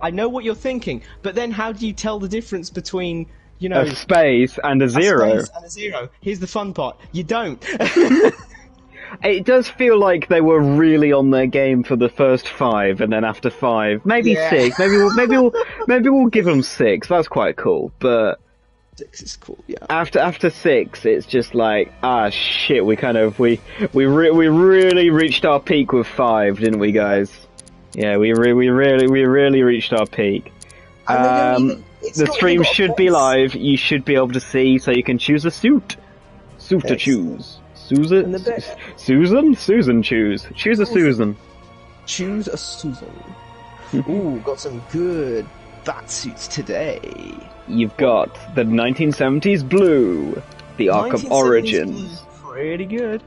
I know what you're thinking, but then how do you tell the difference between, you know, A space and a zero. space and a zero? Here's the fun part: you don't. It does feel like they were really on their game for the first 5, and then after 5, maybe 6. Maybe we'll give them 6. That's quite cool. But 6 is cool, yeah. after 6, it's just like, shit. We really reached our peak with 5, didn't we, guys? Yeah, we really reached our peak. The stream should be live. You should be able to see, so you can choose a suit. Suit to choose. Susan? Susan choose. Choose a Susan. Choose a Susan. Ooh, got some good bat suits today. You've got the 1970s blue, the Arkham Origins. Pretty good.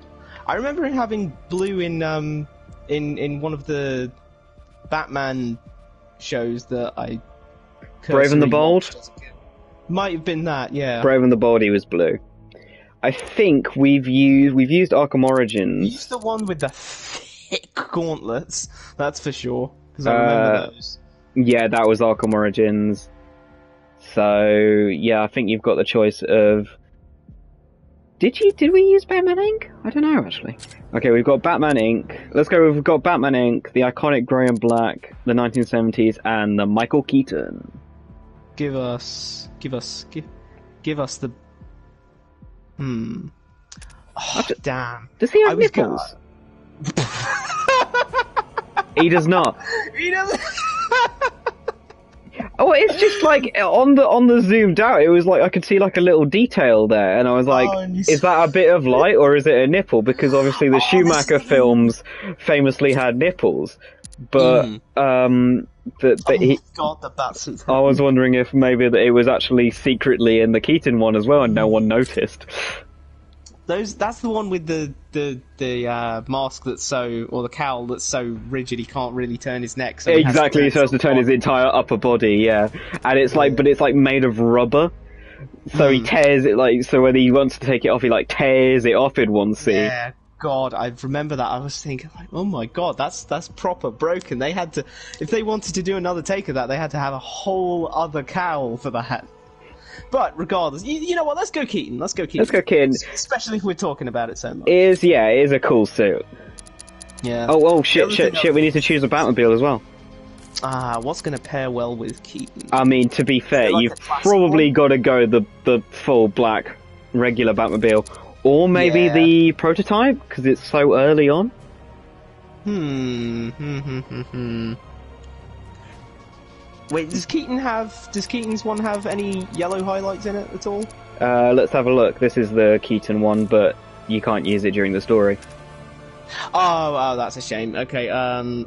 I remember having blue in one of the Batman shows that I. Brave and the Bold. Might have been that, yeah. Brave and the Bold, he was blue. I think we've used Arkham Origins. We used the one with the thick gauntlets, that's for sure. Because I remember those. Yeah, that was Arkham Origins. So yeah, I think you've got the choice of. Did we use Batman Inc? I don't know actually. Okay, we've got Batman Inc. Let's go. We've got Batman Inc, the iconic grey and black, the 1970s, and the Michael Keaton. Give us the. Oh, damn. Does he have nipples? He does not. He doesn't. Oh, it's just like on the zoomed out. It was like I could see like a little detail there, and I was like, "Is that a bit of light or is it a nipple?" Because obviously the Schumacher films famously had nipples, but God, the bat. I was wondering if maybe that it was actually secretly in the Keaton one as well, and no one noticed. That's the one with the mask that's or the cowl that's so rigid he can't really turn his neck. So exactly, he's supposed to turn his entire upper body, yeah. And it's like, but it's like made of rubber, so he tears it like. So when he wants to take it off, he like tears it off in one scene. Yeah, God, I remember that. I was thinking like, oh my God, that's proper broken. They had to, if they wanted to do another take of that, they had to have a whole other cowl for that. But regardless, you know what? Let's go Keaton. Let's go Keaton. Especially if we're talking about it so much. It is a cool suit. Yeah. Oh shit! We need to choose a Batmobile as well. What's going to pair well with Keaton? I mean, to be fair, you've probably got to go the full black regular Batmobile, or maybe the prototype because it's so early on. Wait, does Keaton's one have any yellow highlights in it at all? Let's have a look. This is the Keaton one, but you can't use it during the story. Oh, that's a shame. Okay,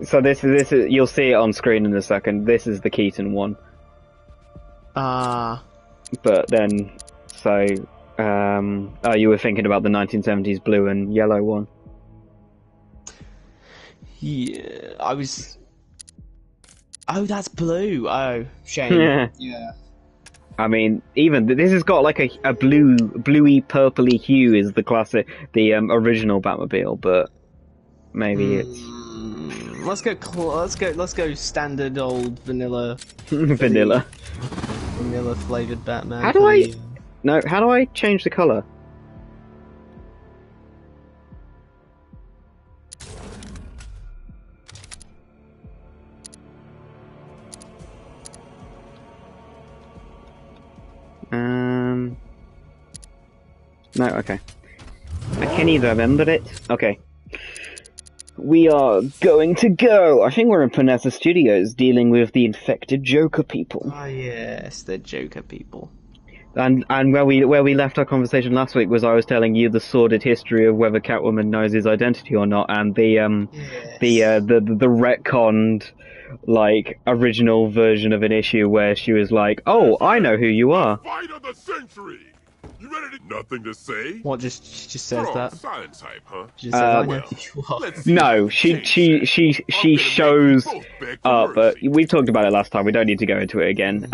So this is you'll see it on screen in a second. This is the Keaton one. But then, you were thinking about the 1970s blue and yellow one. Yeah, I was. Oh, that's blue. Oh, shame. Yeah. I mean, even this has got like a bluey purpley hue is the classic, the original Batmobile, but maybe it's. Let's go standard old vanilla. Vanilla Flavored Batman. How do I change the color? No, okay. I can either remember it. Okay. We are going to go. I think we're in Panessa Studios dealing with the infected Joker people. Oh yes, the Joker people. And where we left our conversation last week was I was telling you the sordid history of whether Catwoman knows his identity or not, and the retconned like original version of an issue where she was like, "Oh, I know who you are." Fight of the century. You ready to... Nothing to say? What, just says that? Science type, huh? She just says, I know who you are. No, she shows up. We've talked about it last time. We don't need to go into it again.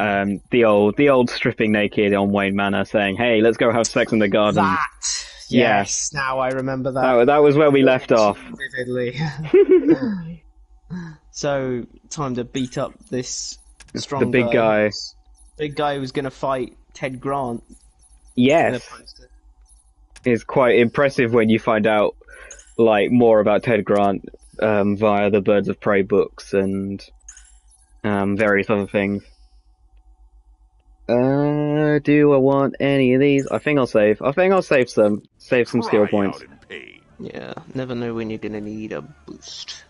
The old stripping naked on Wayne Manor, saying, "Hey, let's go have sex in the garden." That. Yes. Now I remember that. That was where we left off. Vividly. So, time to beat up this Strong the big guy. Big guy who was going to fight Ted Grant. Yes. It's quite impressive when you find out, like, more about Ted Grant via the Birds of Prey books and various other things. Do I want any of these? I think I'll save. I think I'll save some skill points. Yeah, never know when you're gonna need a boost.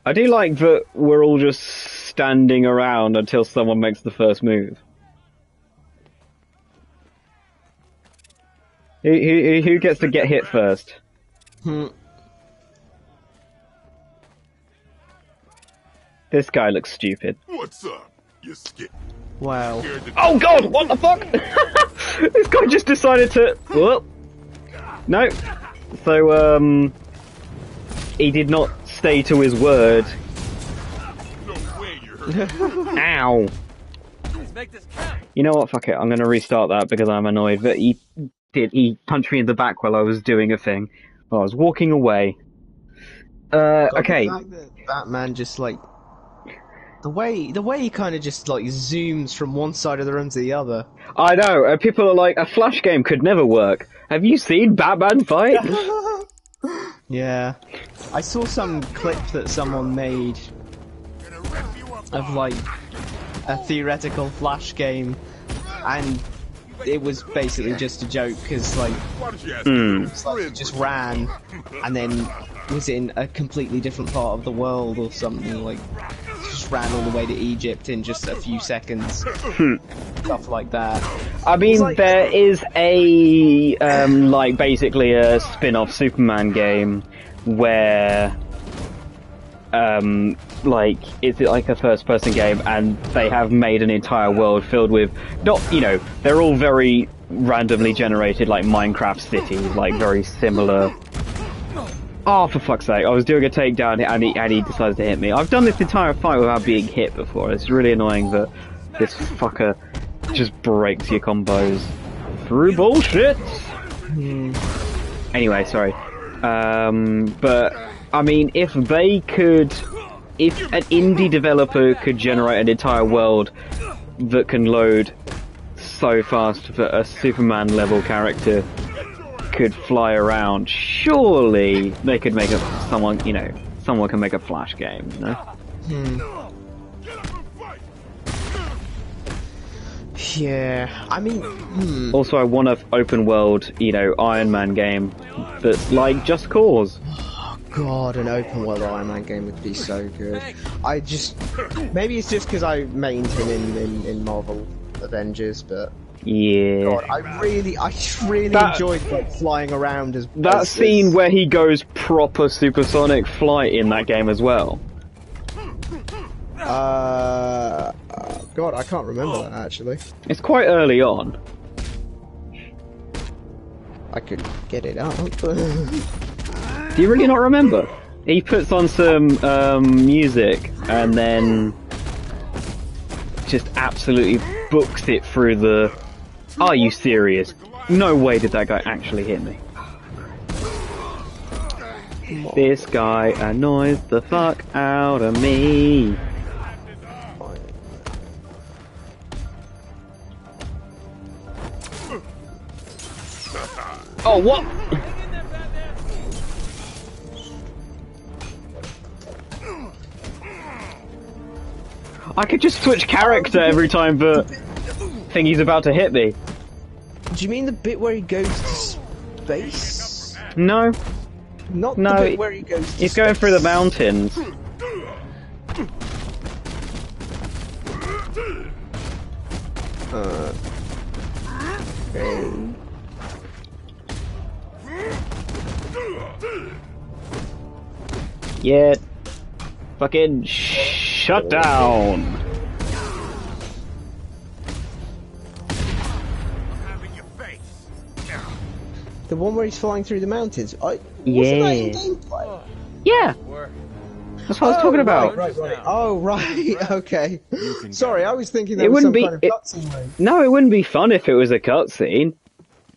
I do like that we're all just standing around until someone makes the first move. Who gets to get hit first? This guy looks stupid. What's up? You scared? Wow. Oh god, what the fuck? This guy just decided to... Well, no. So, he did not stay to his word. No way you're hurt. Ow. You know what, fuck it, I'm gonna restart that because I'm annoyed. But he punched me in the back while I was doing a thing. While I was walking away. Okay. The fact that Batman just, like... The way he kind of just, like, zooms from one side of the room to the other. I know, people are like, a Flash game could never work. Have you seen Batman fight? Yeah. I saw some clip that someone made of, like, a theoretical Flash game, and it was basically just a joke, because, like, he just ran, and then was in a completely different part of the world or something, like, just ran all the way to Egypt in just a few seconds. Stuff like that. I mean, like, there is a, like, basically a spin-off Superman game where, like, it's like a first-person game, and they have made an entire world filled with, not, you know, they're all very randomly generated, like, Minecraft cities, like, very similar. Oh, for fuck's sake, I was doing a takedown and he decided to hit me. I've done this entire fight without being hit before. It's really annoying that this fucker just breaks your combos through bullshit. Anyway, sorry. But, I mean, if an indie developer could generate an entire world that can load so fast that a Superman-level character could fly around, surely they could make someone can make a Flash game, you know? Yeah, I mean... Also, I want an open world, you know, Iron Man game that's like Just Cause. Oh god, an open world Iron Man game would be so good. Maybe it's just because I mained him in Marvel Avengers, but... Yeah. God, I really enjoyed, like, flying around as that scene where he goes proper supersonic flight in that game as well. God, I can't remember that actually. It's quite early on. I could get it out. Do you really not remember? He puts on some music and then just absolutely books it through the... Are you serious? No way did that guy actually hit me. This guy annoys the fuck out of me. Oh, what? I could just switch character every time the thingy's about to hit me. Do you mean the bit where he goes to space? No. Not the bit where he goes to space. He's going through the mountains. Okay. Yeah. Fucking shut down. The one where he's flying through the mountains. Yeah. Wasn't that in gameplay? Yeah. That's what I was talking about. Right. Oh, right. Okay. Sorry, I was thinking there was some kind of cutscene. No, it wouldn't be fun if it was a cutscene.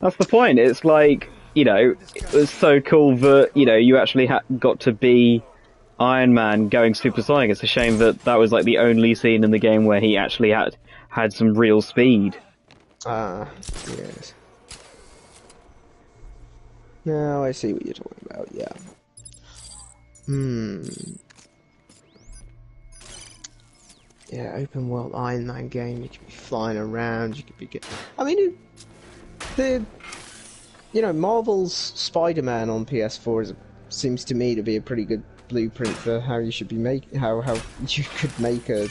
That's the point. It's like, you know, it was so cool that, you know, you actually got to be Iron Man going supersonic. It's a shame that that was like the only scene in the game where he actually had some real speed. Yes. Now I see what you're talking about, yeah. Yeah, open world Iron Man game, you could be flying around, you could be I mean, Marvel's Spider-Man on PS4 seems to me to be a pretty good blueprint for how you should be how you could make a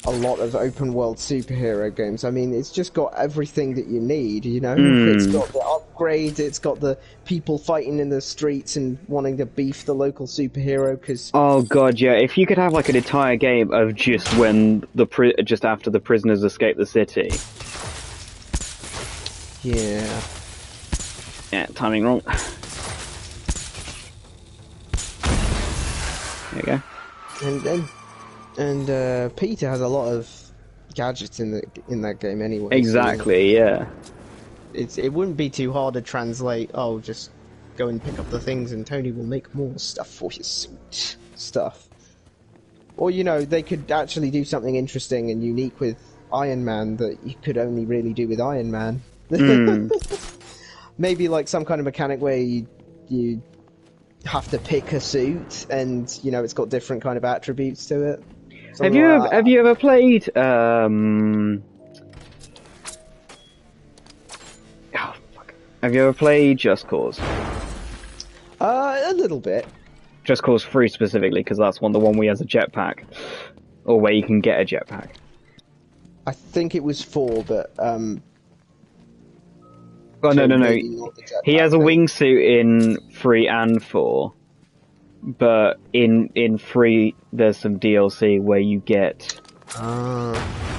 lot of open world superhero games. I mean, it's just got everything that you need, you know? It's got the upgrades, it's got the people fighting in the streets and wanting to beef the local superhero, because... Oh god, yeah, if you could have like an entire game of just when just after the prisoners escape the city. Yeah. Yeah, timing wrong. There you go. And Peter has a lot of gadgets in that game anyway. Exactly, so yeah. It wouldn't be too hard to translate. Oh, just go and pick up the things, and Tony will make more stuff for your suit stuff. Or they could actually do something interesting and unique with Iron Man that you could only really do with Iron Man. Maybe like some kind of mechanic where you have to pick a suit, and it's got different kind of attributes to it. Have you ever played Have you ever played Just Cause? A little bit. Just Cause 3 specifically, because that's the one where he has a jetpack, or where you can get a jetpack. I think it was 4, but Oh no. He has a wingsuit in 3 and 4. But in 3, there's some DLC where you get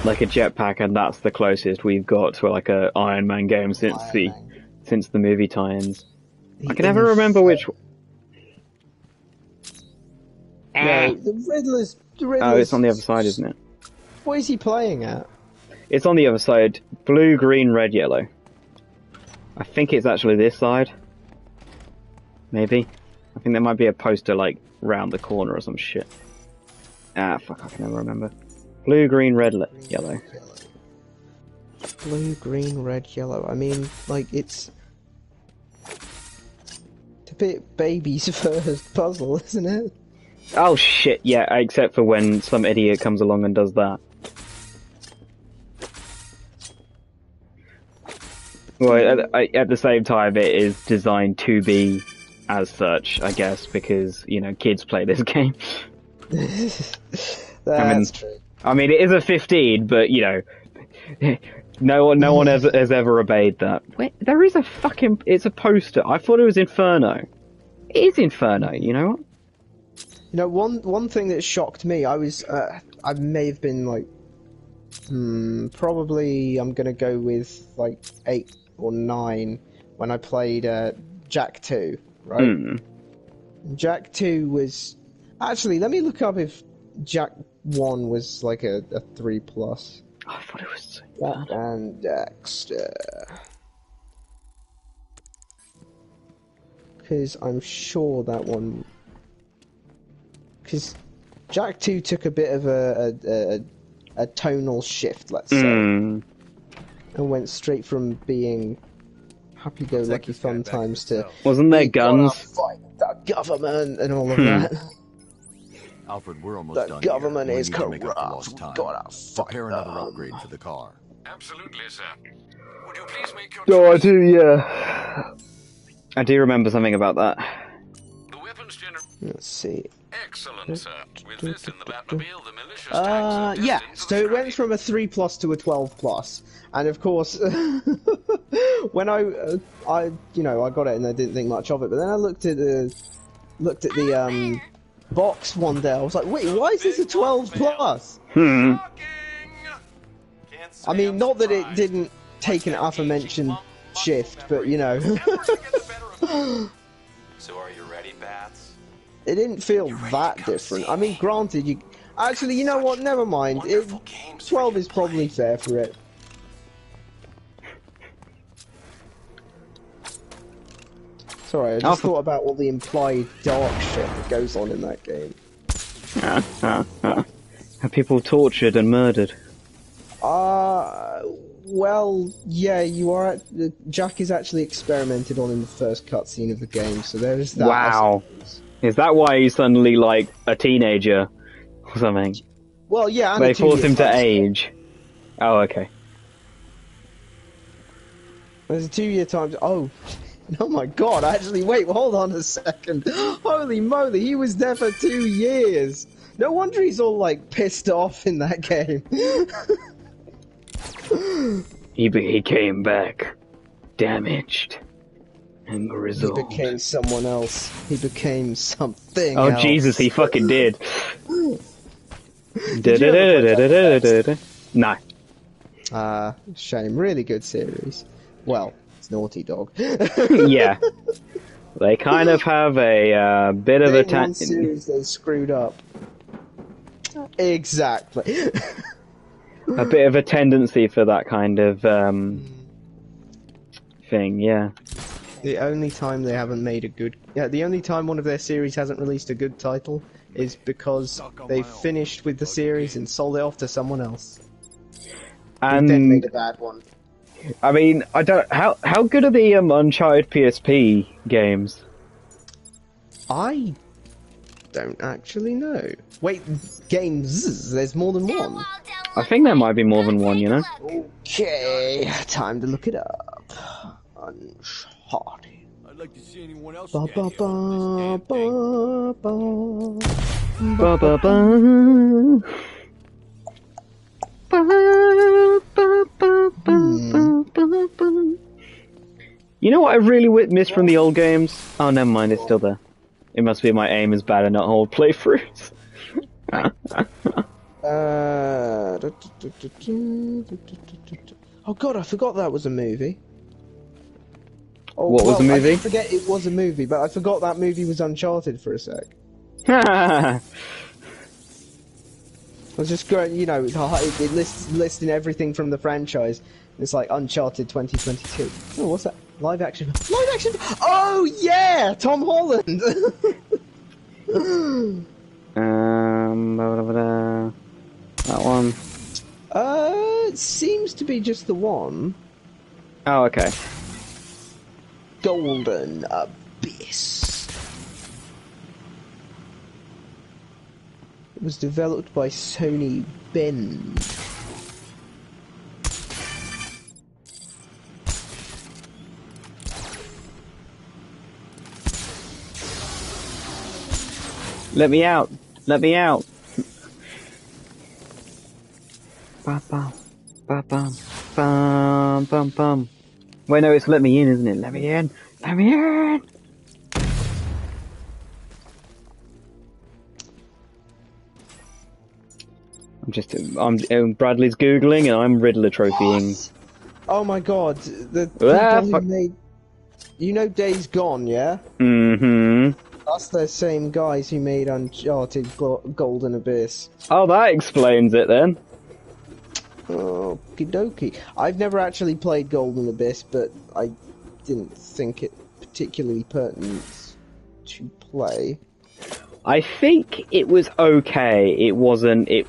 like a jetpack, and that's the closest we've got to like a Iron Man game since the movie tie-ins. I can never remember which. No, the Riddler's. Oh, it's on the other side, isn't it? What is he playing at? It's on the other side. Blue, green, red, yellow. I think it's actually this side. Maybe. I think there might be a poster, like, round the corner or some shit. Ah, fuck, I can never remember. Blue, green, red, yellow. Blue, green, red, yellow. I mean, like, it's a bit baby's first puzzle, isn't it? Oh shit, yeah, except for when some idiot comes along and does that. Well, at the same time, it is designed to be as such, I guess, because, kids play this game. That's true. I mean, it is a 15, but, no one has ever obeyed that. Wait, there is it's a poster. I thought it was Inferno. It is Inferno, you know what? One thing that shocked me, I may have been like, probably I'm gonna go with like 8 or 9 when I played Jack 2, right? Jack 2 was... Actually, let me look up if Jack 1 was like a 3+. I thought it was... Jack and Dexter. Because I'm sure that one... Because Jack 2 took a bit of a tonal shift, let's say. And went straight from being happy-go-lucky fun times to... Wasn't there guns? Fight the government and all of that. Alfred, we're almost done. The government is corrupt. We gotta fuck Prepare another upgrade for the car. Absolutely, sir. Would you please make your No, I choice? do, yeah. I do remember something about that. The weapons Let's see. Excellent, sir. With this in the Batmobile, the malicious tanks are Yeah, destined so it went from a 3+ to a 12+, and of course, when I got it and I didn't think much of it, but then I looked at the box one day. I was like, wait, why is this a 12+? I mean, not that it didn't take an aforementioned shift, but So are you ready, Bats? it didn't feel that different. I mean, granted, you know what? Never mind. 12 is probably fair for it. Sorry, I just thought about all the implied dark shit that goes on in that game. Have people tortured and murdered? Well, yeah, you are. Jack is actually experimented on in the first cutscene of the game, so there is that. Wow. Is that why he's suddenly, like, a teenager or something? Well, yeah, and They force him to age. Oh, okay. There's a 2-year time. Oh my god, actually, wait, hold on a second. Holy moly, he was there for 2 years. No wonder he's all, like, pissed off in that game. He came back, damaged, and grizzled. He became someone else. He became something Oh, else. Jesus, he fucking did. No. Shame. Really good series. Well, it's Naughty Dog. Yeah. They kind of have a bit of a... series they screwed up. Exactly. A bit of a tendency for that kind of thing, yeah. The only time they haven't made a good... Yeah, the only time one of their series hasn't released a good title is because they finished with the series and sold it off to someone else. And then made a bad one. I mean, I don't... How good are the Uncharted PSP games? I don't actually know. Wait, games? There's more than one. I think there might be more than one, you know? Okay, time to look it up. Uncharted. I'd like to see anyone else Ba ba ba ba ba. Ba ba ba. You know what I really miss from the old games? Oh, never mind, it's still there. It must be my aim is bad and not whole playthroughs. Oh god, I forgot that was a movie. Oh, What was the movie? I forget it was a movie, but I forgot that movie was Uncharted for a sec. I was just going, you know, it lists listing everything from the franchise. It's like Uncharted 2022. Oh, what's that? Live action. Live action. Oh yeah, Tom Holland. That one. It seems to be just the one. Oh, okay. Golden Abyss. It was developed by Sony Bend. Let me out! Let me out! Ba bum, ba bum, bum bum bum. Wait, no, it's let me in, isn't it? Let me in! Let me in! I'm Bradley's googling and I'm Riddler trophying. What? Oh my god, the people who made... You know Days Gone, yeah? Mm-hmm. That's the same guys who made Uncharted Golden Abyss. Oh, that explains it then. Okie dokie. I've never actually played Golden Abyss, but I didn't think it particularly pertinent to play. I think it was okay. It wasn't. It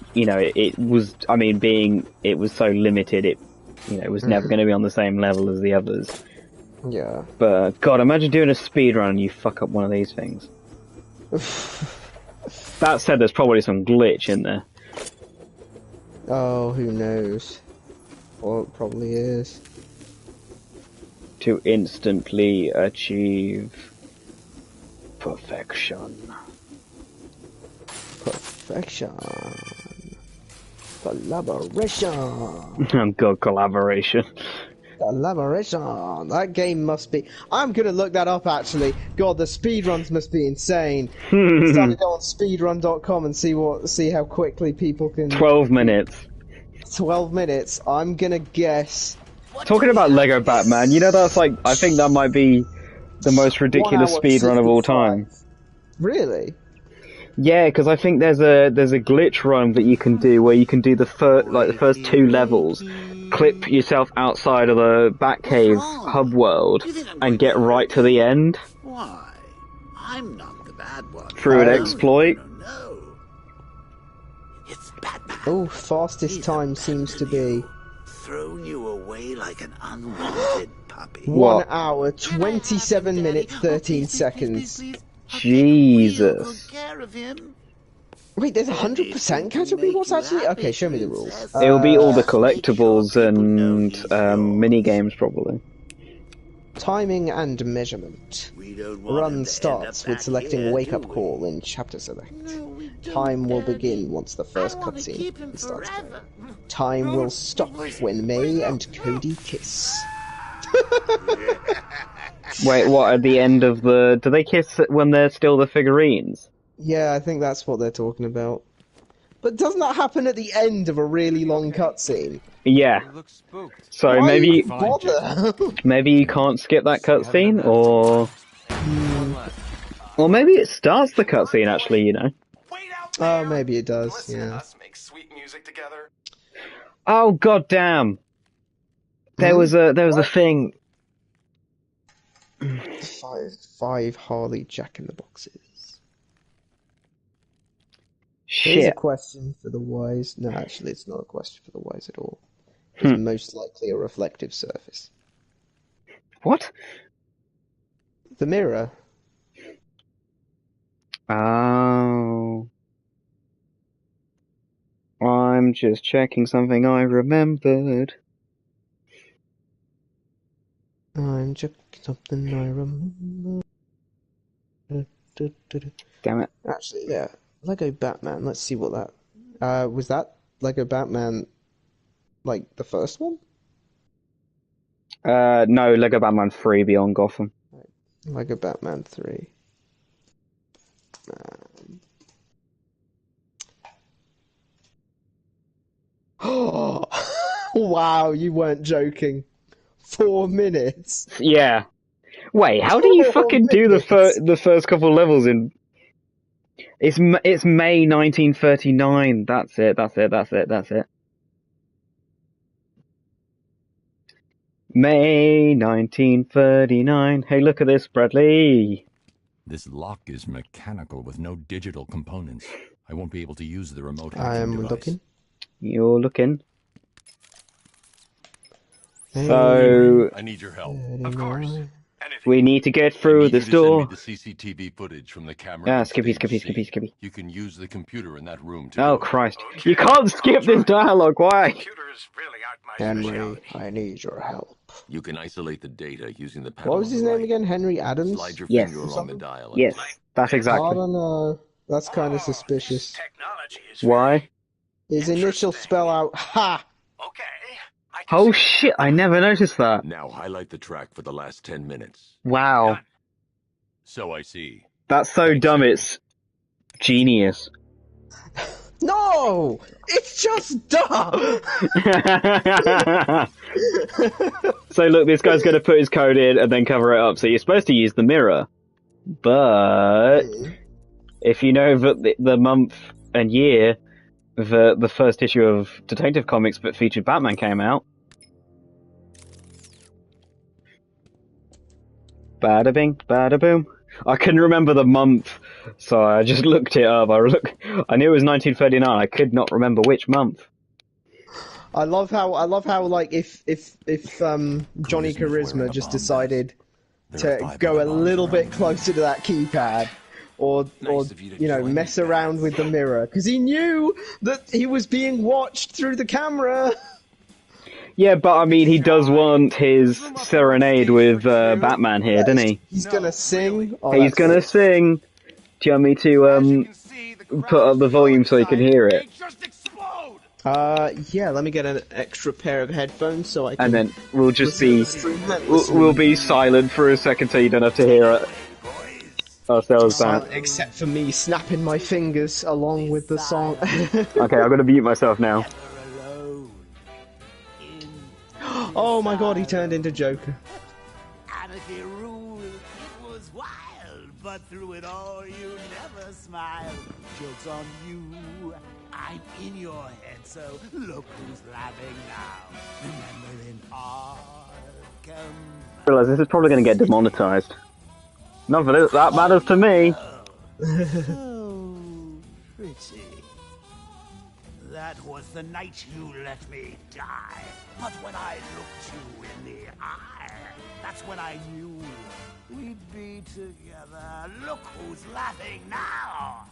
was. I mean, it was so limited. It was never going to be on the same level as the others. Yeah. But God, imagine doing a speedrun and you fuck up one of these things. That said, there's probably some glitch in there. Oh, who knows? Well, it probably is. To instantly achieve perfection. Perfection. Collaboration. God, collaboration. Collaboration. That game must be... I'm gonna look that up, actually. God, the speedruns must be insane. It's time to go on speedrun.com and see how quickly people can... 12 minutes. 12 minutes. I'm gonna guess... Talking about Lego Batman, you know that's like... I think that might be the most ridiculous speedrun of all time. Really? Yeah, because I think there's a glitch run that you can do where you can do the first 2 levels, clip yourself outside of the Batcave hub world, and get right to the end. Why? I'm not the bad one. Through an exploit? No. It's Batman. Oh, fastest time seems to be Thrown you away like an unwanted puppy. 1 hour, 27 minutes, 13 seconds. Jesus. Wait, there's 100% category? What's actually... Okay, show me the rules. It'll be all the collectibles and mini games probably. Timing and measurement. Run starts with selecting Wake Up Call in Chapter Select. Time will begin once the first cutscene starts playing. Time will stop when May and Cody kiss. Wait, what, at the end of the... Do they kiss when they're still the figurines? Yeah, I think that's what they're talking about. But doesn't that happen at the end of a really long cutscene? Yeah. So Why maybe bother? maybe you can't skip that cutscene, or maybe it starts the cutscene actually. You know. Oh, maybe it does. Yeah. Oh goddamn! There was a thing. Five Harley Jack in the Boxes. Shit. Here's a question for the wise. No, actually, it's not a question for the wise at all. It's most likely a reflective surface. What? The mirror. Oh. I'm just checking something I remembered. I'm checking something I remember. Damn it. Actually, yeah. Lego Batman. Let's see what that... was that Lego Batman, like, the first one? No, Lego Batman 3 Beyond Gotham. Lego Batman 3. Oh, wow, you weren't joking. 4 minutes. Yeah. Wait, how do you fucking do the first couple levels in... It's May 1939. That's it. May 1939. Hey, look at this, Bradley. This lock is mechanical with no digital components. I won't be able to use the remote I hacking am device. looking. You're looking. So I need your help. Of course. we need to get through this door. Send me the CCTV footage from the camera. Ah, on Skippy. stage C. You can use the computer in that room to Oh do it. Christ! You can't skip this dialogue. Why? Computers really aren't my Henry, specialty. I need your help. You can isolate the data using the panel. What was on his the name right. again? Henry Adams? Slide your Yes. finger along the dial. Yes, that's I exactly. don't know. That's kind of suspicious. Technology is Why? His initial spell out, ha! okay. I can Oh see shit! I never noticed that. Now highlight the track for the last 10 minutes. Wow, So I see. that's so dumb. It's genius. No! It's just dumb! So look, this guy's going to put his code in and then cover it up. So you're supposed to use the mirror, but if you know that the month and year that the first issue of Detective Comics that featured Batman came out, bada bing, bada boom. I couldn't remember the month, so I just looked it up. I knew it was 1939. I could not remember which month. I love how like if Johnny Charisma just decided to go a little bit closer to that keypad, or you know, mess around with the mirror, because he knew that he was being watched through the camera. Yeah, but I mean, he does want his serenade with Batman here, doesn't he? He's gonna sing. Oh, He's gonna sing. Do you want me to put up the volume so you can hear it? Yeah. Let me get an extra pair of headphones so I can. And then we'll just be Listen. we'll be silent for a second so you don't have to hear it ourselves. That. Except for me snapping my fingers along with the song. Okay, I'm gonna mute myself now. Oh my god, he turned into Joker. Anarchy ruled. It was wild, but through it all you never smiled. Joke's on you. I'm in your head, so look who's laughing now. Remember in Arkham. I realise this is probably gonna get demonetized. None of it, that matters to me. Oh, pretty. That was the night you let me die. But when I looked you in the eye, that's when I knew we'd be together. Look who's laughing now.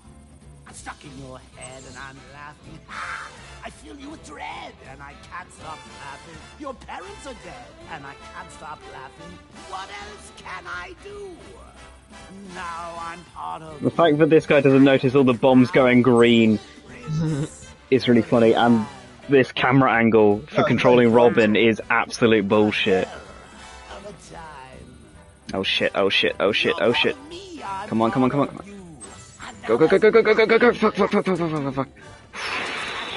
I'm stuck in your head and I'm laughing. Ah, I fill you with dread and I can't stop laughing. Your parents are dead and I can't stop laughing. What else can I do? Now I'm part of The fact that this guy doesn't notice all the bombs going green is really funny, and this camera angle for controlling Robin is absolute bullshit. Oh shit, oh shit, oh shit, oh shit. Come on, come on, come on, come on. Go, go, go, go, go, go, go, go, go, fuck, fuck, fuck, fuck, fuck, fuck, fuck.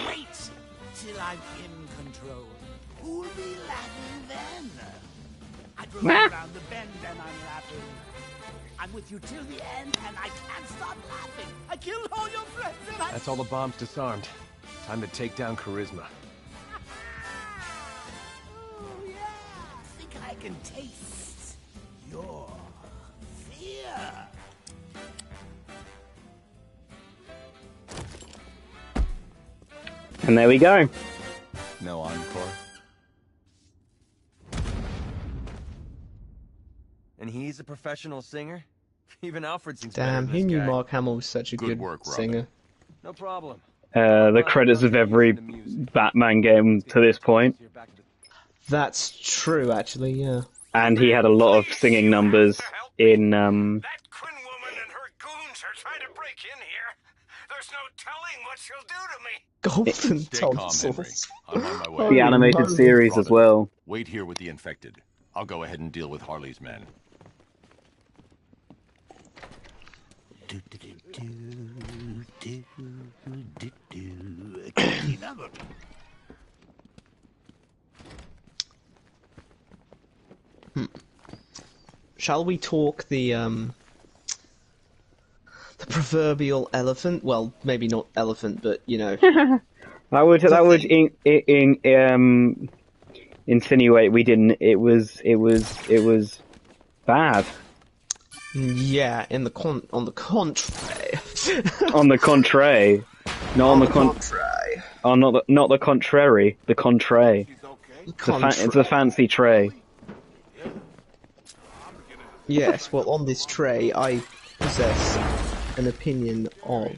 Wait till I'm in control. Who'll be laughing then? I drove around the bend and I'm laughing. I'm with you till the end and I can't stop laughing. I killed all your friends and I... That's all the bombs disarmed. Time to take down Charisma. Oh yeah, I think I can taste your fear. And there we go. No encore. And he's a professional singer? Even Alfred sings better Damn, than who this knew guy. Mark Hamill was such a good work, Robin. singer? No problem. The credits of every Batman game to this point. That's true, actually, yeah. And he had a lot of singing numbers in, That Quinn woman and her goons are trying to break in here. There's no telling what she'll do to me. Golden Stay calm, Henry. tonsils. I'm on my way. the animated series as Robin, well. Wait here with the infected. I'll go ahead and deal with Harley's men. Shall we talk the proverbial elephant? Well, maybe not elephant, but you know. That would insinuate we didn't. It was bad. Yeah, on the contrary. On the contrary, not on the contrary. Oh, not the contrary. The contrary. It's a fancy tray. Yes, well, on this tray, I possess an opinion of...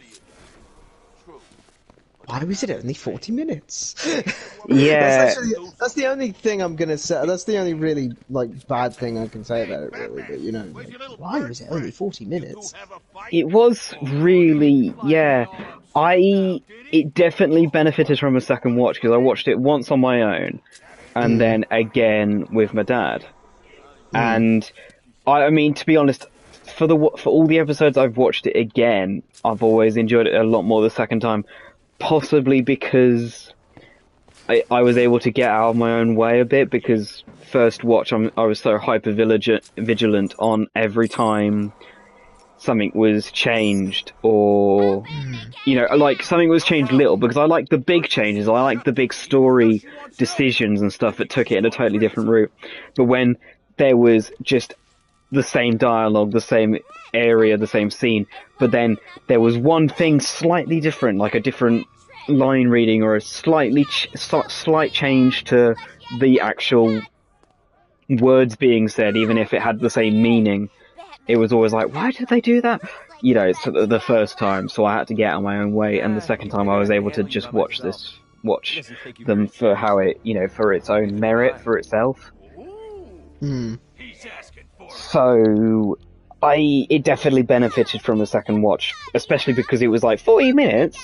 Why was it only 40 minutes? Yeah. That's the only thing I'm gonna say. That's the only really, like, bad thing I can say about it, really. But, you know, like, why was it only 40 minutes? It was really, yeah. It definitely benefited from a second watch, because I watched it once on my own, and then again with my dad. And, I mean, to be honest, for all the episodes I've watched it again, I've always enjoyed it a lot more the second time. Possibly because I was able to get out of my own way a bit, because first watch I was so hyper vigilant on every time something was changed, or you know, like something was changed little, because I like the big changes, I like the big story decisions and stuff that took it in a totally different route. But when there was just the same dialogue, the same area, the same scene, but then there was one thing slightly different, like a different line reading or a slight change to the actual words being said, even if it had the same meaning, it was always like, why did they do that? You know, it's the first time, so I had to get out of my own way, and the second time I was able to just watch them for how it, you know, for its own merit, for itself. So, it definitely benefited from the second watch, especially because it was like 40 minutes,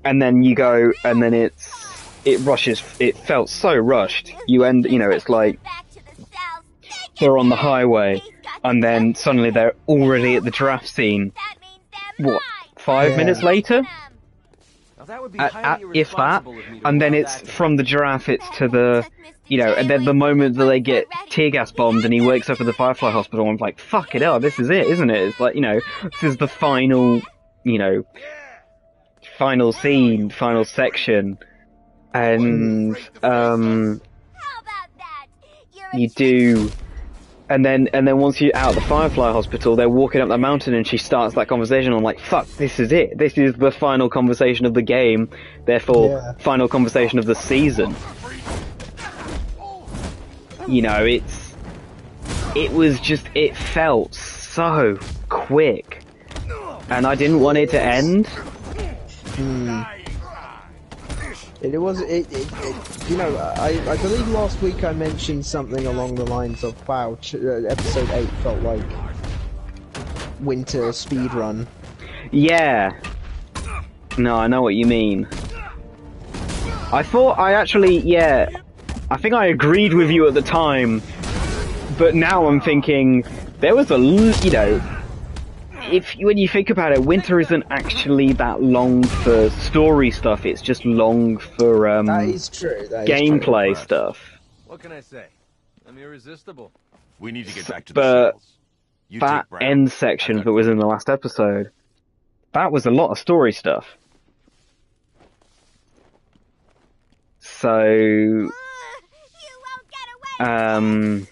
and then you go, and then it rushes, it felt so rushed. You know, it's like, they're on the highway, and then suddenly they're already at the giraffe scene. What, 5 minutes later? If that, and then it's from the giraffe, it's to the, you know, and then the moment that they get tear gas bombed and he wakes up at the Firefly Hospital, I'm like, fuck it up, this is it, isn't it? It's like, you know, this is the final, you know, final scene, final section, and, you do And then once you're out of the Firefly Hospital, they're walking up the mountain, and she starts that conversation. I'm like, fuck, this is it. This is the final conversation of the game. Therefore, final conversation of the season. You know, it felt so quick, and I didn't want it to end. It was, you know, I believe last week I mentioned something along the lines of, wow, episode 8 felt like winter speedrun. Yeah. No, I know what you mean. I think I agreed with you at the time, but now I'm thinking, there was you know, when you think about it, winter isn't actually that long for story stuff, it's just long for that is true. gameplay stuff. What can I say? I'm irresistible. We need to get back to the cells. You That take Brown. end section that was in the last episode, that was a lot of story stuff. So, oh,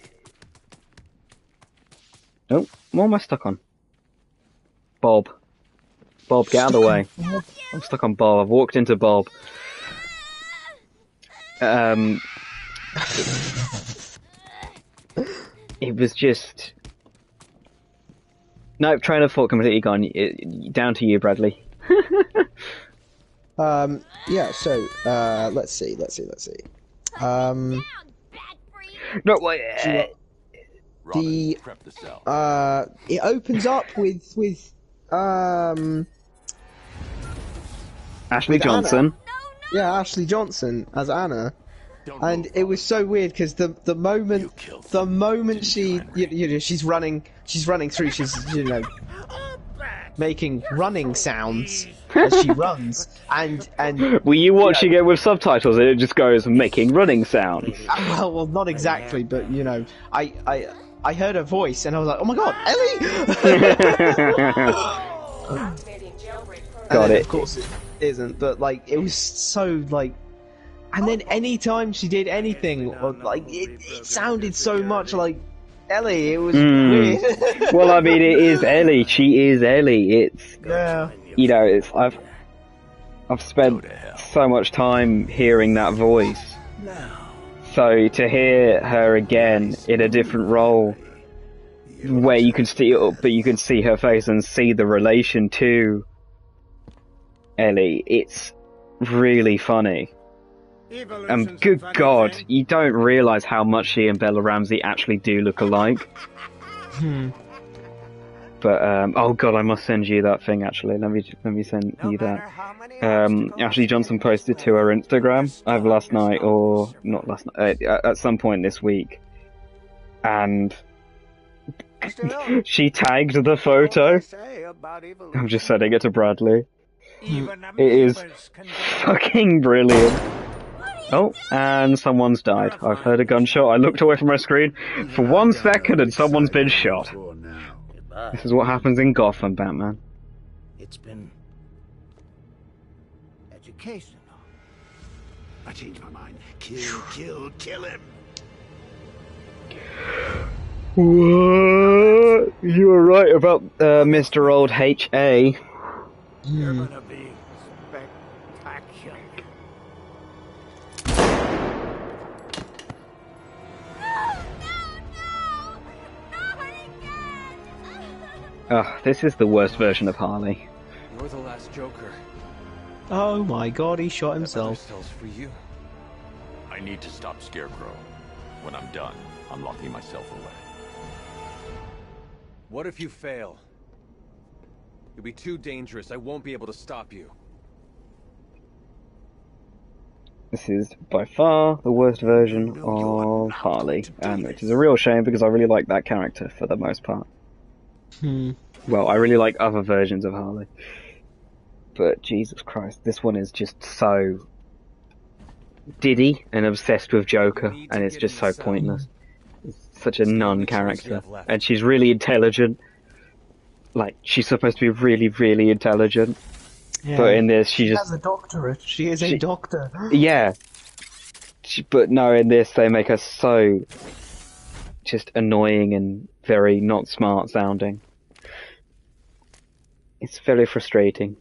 what am I stuck on? Bob. Bob, get out of the way. I'm stuck on Bob. I've walked into Bob. It was just... Nope, train of thought completely gone. Down to you, Bradley. Yeah, so, let's see. No, wait, the Prep the cell. it opens up with Ashley with Johnson. Anna. Yeah, Ashley Johnson as Anna. And it was so weird because the moment she you know she's running through, she's, you know, making running sounds as she runs, and Were you watching it with subtitles and it just goes making running sounds? well not exactly, but you know, I heard her voice and I was like, oh my god, Ellie! Got it. Of course it isn't, but like it was so like. And then any time she did anything, or like it sounded so much like Ellie. It was weird. Well, I mean, it is Ellie. She is Ellie. It's you know, I've spent so much time hearing that voice. So to hear her again in a different role, where you can see her face and see the relation to Ellie, it's really funny. Good God, you don't realise how much she and Bella Ramsey actually do look alike. But oh God, I must send you that thing. Actually, let me send you that. Ashley Johnson posted to her Instagram either last night or not last night, at some point this week, and she tagged the photo. I'm just sending it to Bradley. It is fucking brilliant. Oh, and someone's died. I've heard a gunshot. I looked away from my screen for 1 second and someone's been shot. This is what happens in Gotham, Batman. It's been educational. I changed my mind. Kill him. What? You were right about Mr. Old H.A. You're gonna be spectacular. Ugh, this is the worst version of Harley. You're the last Joker. Oh my god, he shot himself. For you. I need to stop Scarecrow. When I'm done, I'm locking myself away. What if you fail? You'll be too dangerous. I won't be able to stop you. This is by far the worst version of Harley, which is a real shame because I really like that character for the most part. Well, I really like other versions of Harley. But Jesus Christ, this one is just so diddy and obsessed with Joker, and it's just so pointless. It's such a non-character. And she's really intelligent. Like, she's supposed to be really, really intelligent. Yeah. But in this, she has a doctorate. She is a doctor. Yeah. But no, in this, they make her so just annoying and very not smart sounding. It's very frustrating.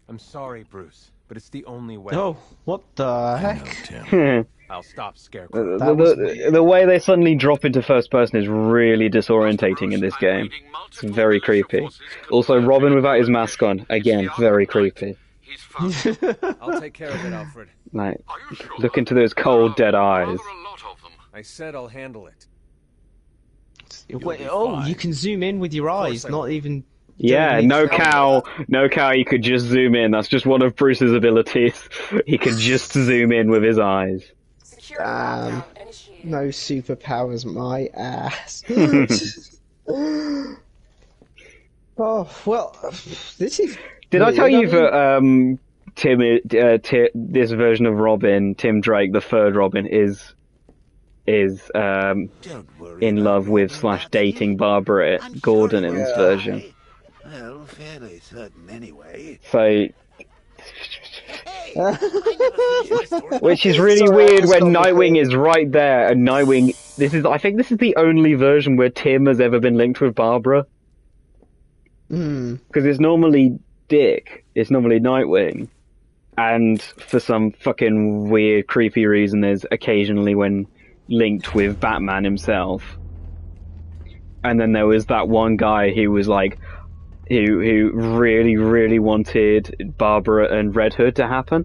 I'm sorry, Bruce, but it's the only way. Oh, what the heck? the, I'll stop Scarecrow. the way they suddenly drop into first person is really disorientating in this game. It's very creepy. Also, Robin without his mask on, again, very creepy. I'll take care of it, Alfred. Like, look into those cold, dead eyes. I said I'll handle it. Wait, oh, you can zoom in with your eyes, not even... Yeah, no cow, you could just zoom in. That's just one of Bruce's abilities. He can just zoom in with his eyes. No superpowers, my ass. Oh, well, this is... Did I tell you that, this version of Robin, Tim Drake, the third Robin, is in love with / dating Barbara Gordon in this version. Well, fairly certain anyway. So, which is really weird when Nightwing is right there, and Nightwing. I think this is the only version where Tim has ever been linked with Barbara. Because it's normally Dick, it's normally Nightwing, and for some fucking weird, creepy reason, there's occasionally when linked with Batman himself. And then there was that one guy who was like, who really, really wanted Barbara and Red Hood to happen.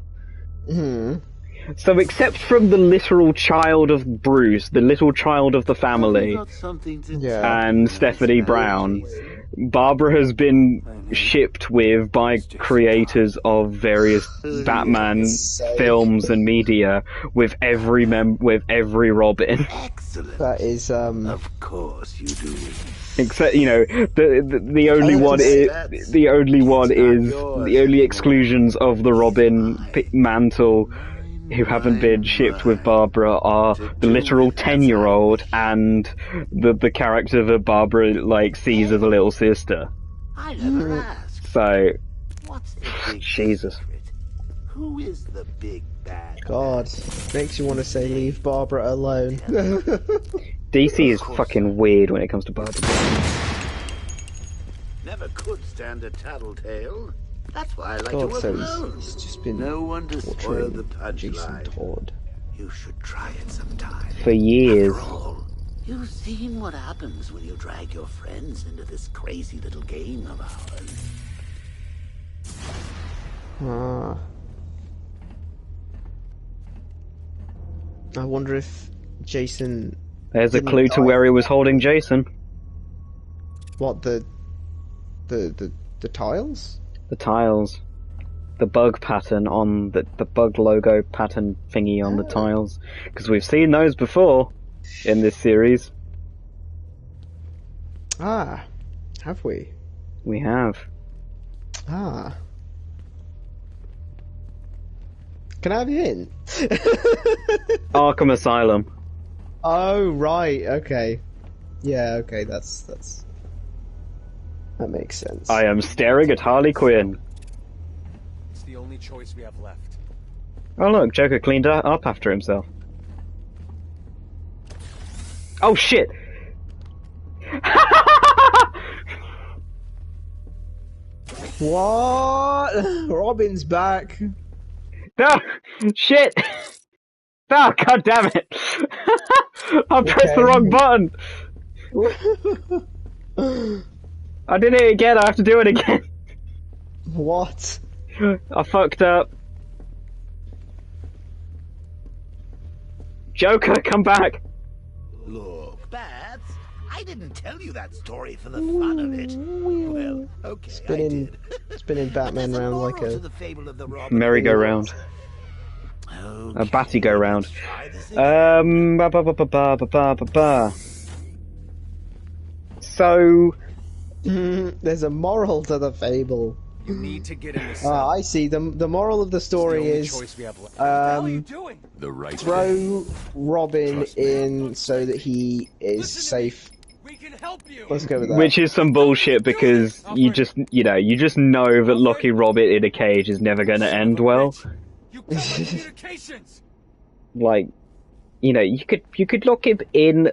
So except from the literal child of Bruce, the little child of the family, and Stephanie Brown, Barbara has been shipped with by creators of various Batman films and media with every Robin. Excellent. That is Of course you do. Except, you know, the only exclusions of the Robin mantle who haven't been shipped with Barbara are the literal 10-year-old and the character that Barbara like sees as a little sister. I never asked. So, What's the big Jesus. secret? Who is the big bad? God, makes you want to say leave Barbara alone. DC is fucking weird when it comes to Barbara. Never could stand a tattletale. That's why I like to God, work so alone. he's just been No one to spoil the Jason punchline. Todd. You should try it sometime. For years. After all, you've seen what happens when you drag your friends into this crazy little game of ours. I wonder if Jason... There's a didn't clue to die. where he was holding Jason. What, the tiles? The tiles. The bug pattern on the bug logo pattern thingy on the tiles. Because we've seen those before in this series. Ah, have we? We have. Ah. Can I have you in? Arkham Asylum. Oh, right, okay. Yeah, okay, that makes sense. I am staring at Harley Quinn. It's the only choice we have left. Oh look, Joker cleaned up after himself. Oh shit! What? Robin's back. No! Shit! Oh, god damn it! I pressed the wrong button! I did it again, I have to do it again. What? I fucked up. Joker, come back! Look, Bats, I didn't tell you that story for the fun of it. Well, okay, Spinning Batman But there's around moral like to a the fable of the Robin merry-go-round. Hood. A batty-go-round. Try this again. So... there's a moral to the fable. You need to get in the cell. I see. The moral of the story It's the only is choice we have left. What the hell are you um, doing? The right throw Robin Trust me. in so that he is Listen to safe. We can help you. Let's go with that. Which is some bullshit because you just know that locking Robin in a cage is never going to end well. You got my communications. Like, you could lock him in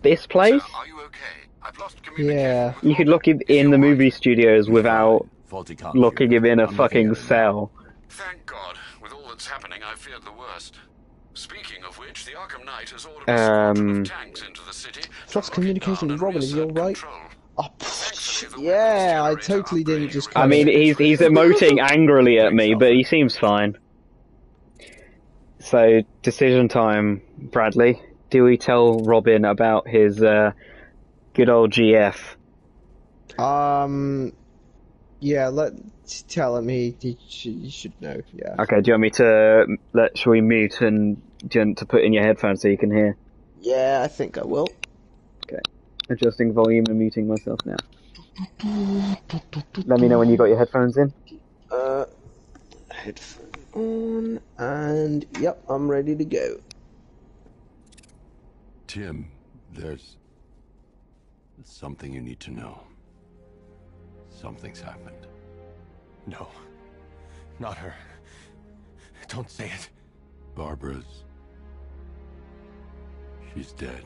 this place. Are you okay? I've lost Yeah. You could lock him in the movie studios without Faulty comms locking here. him in a I'm looking fucking at it now. cell. Thank God. With all that's happening, I feared the worst. Speaking of which, the Arkham Knight has ordered a squadron of tanks into the city. Lost communication with Robin, is he alright? Oh, Thankfully, the yeah, I weapons totally generator didn't just upgrade I cut mean, it. he's emoting angrily at me, but he seems fine. So, decision time, Bradley. Do we tell Robin about his good old GF? Yeah, let's tell him he should know, yeah. Okay, do you want me to shall we mute and to put in your headphones so you can hear? Yeah, I think I will. Okay. Adjusting volume and muting myself now. Let me know when you got your headphones in. Headphone on, and yep, I'm ready to go. Tim, there's something you need to know. Something's happened. No. Not her. Don't say it. Barbara's... she's dead.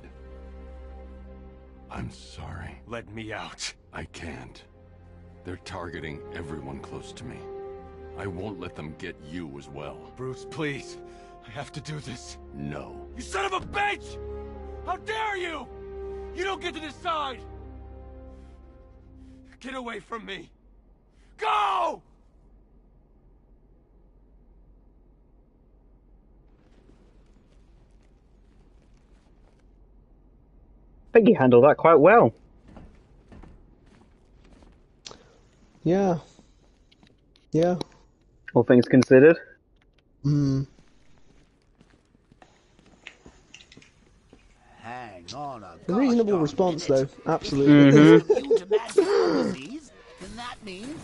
I'm sorry. Let me out. I can't. They're targeting everyone close to me. I won't let them get you as well. Bruce, please. I have to do this. No. You son of a bitch! How dare you! You don't get to decide! Get away from me! Go! I think you handled that quite well. Yeah. Yeah. All things considered. Hmm. Hang on a A reasonable gosh response, darn though. Absolutely. minute. If you to mad cow disease, then that means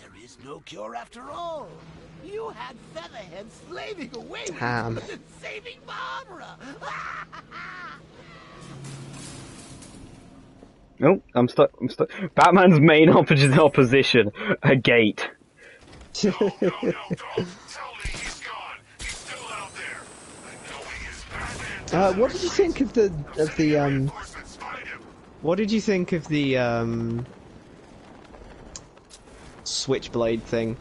there is no cure after all. You had Featherhead slaving away with Damn. you and saving Barbara. Oh, I'm stuck. Batman's main opposition, a gate. No, don't. Tell me he's gone. He's still out there. I know he is Batman. What did you think of the Reinforcements find him. what did you think of the switchblade thing?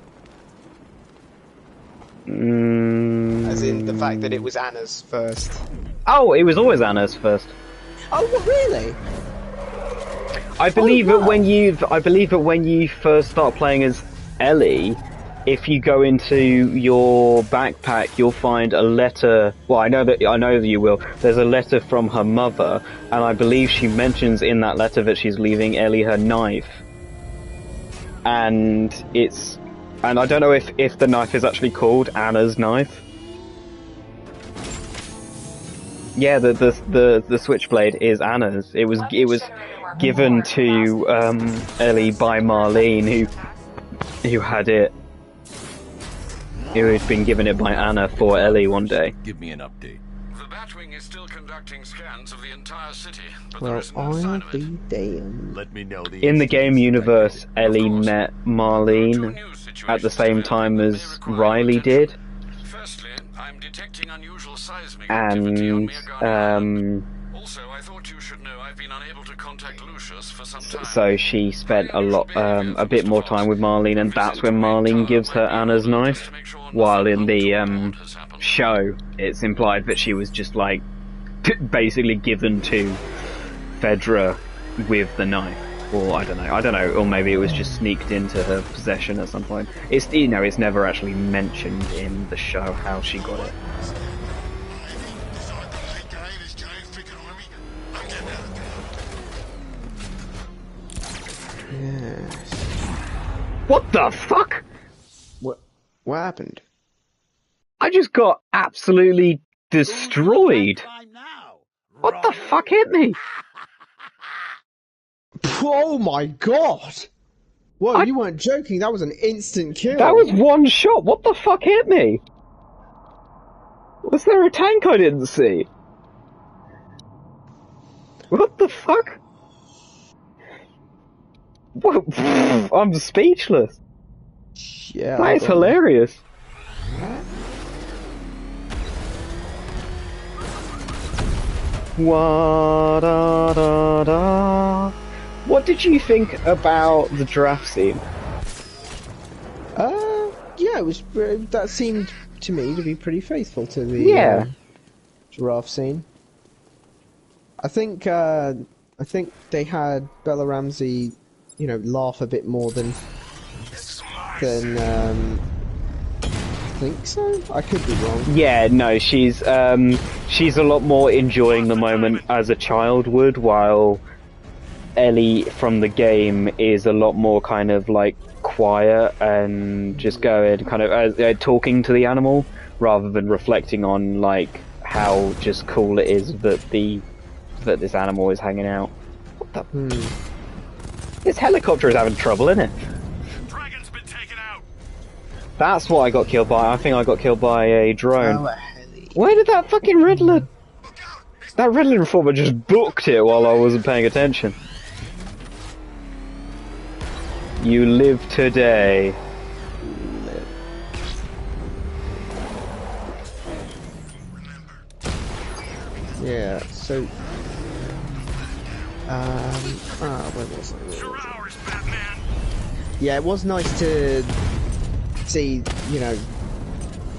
As in the fact that it was Anna's first. Oh, it was always Anna's first. Oh, what, really? I believe wow. that when you first start playing as Ellie, if you go into your backpack, you'll find a letter. Well, I know that you will. There's a letter from her mother, and I believe she mentions in that letter that she's leaving Ellie her knife. And I don't know if the knife is actually called Anna's knife. Yeah, the switchblade is Anna's. It was given to Ellie by Marlene, who had it. Who had been given it by Anna for Ellie one day. Give me an update. The Batwing is still conducting scans of the entire city, but Well, there is no sign I'll of it. be damned. Let me know the In the instant game you universe, suspect it. Ellie met Marlene at the same time as Riley did, Firstly, I'm detecting unusual seismic activity on and Miagani Island. Also, I thought you should know I've been unable to contact Lucius for some time. so she spent a bit more time with Marlene, and that's when Marlene gives her Anna's knife. While in the show, it's implied that she was just like basically given to Fedra with the knife, or I don't know, or maybe it was just sneaked into her possession at some point. It's it's never actually mentioned in the show how she got it. Yes. What the fuck? What happened? I just got absolutely destroyed. Time now. What the fuck hit me? Oh my god! Whoa, you weren't joking. That was an instant kill. That was one shot. What the fuck hit me? Was there a tank I didn't see? What the fuck? Whoa, I'm speechless. Yeah. That is hilarious. Wa-da-da-da. What did you think about the giraffe scene? Yeah, it was. That seemed to me to be pretty faithful to the giraffe scene. I think they had Bella Ramsey, you know, laugh a bit more than I think so. I could be wrong. Yeah, no, she's a lot more enjoying the moment as a child would, while Ellie from the game is a lot more kind of like quiet and just going kind of talking to the animal rather than reflecting on like how just cool it is that this animal is hanging out. What the? This helicopter is having trouble, isn't it? Dragon's been taken out. That's what I got killed by. I think I got killed by a drone. Oh, a heli. Where did that fucking Riddler? That Riddler Informer just booked it while I wasn't paying attention. You live today. Yeah. So. Where was I? Your hours, Batman. Yeah, it was nice to see, you know,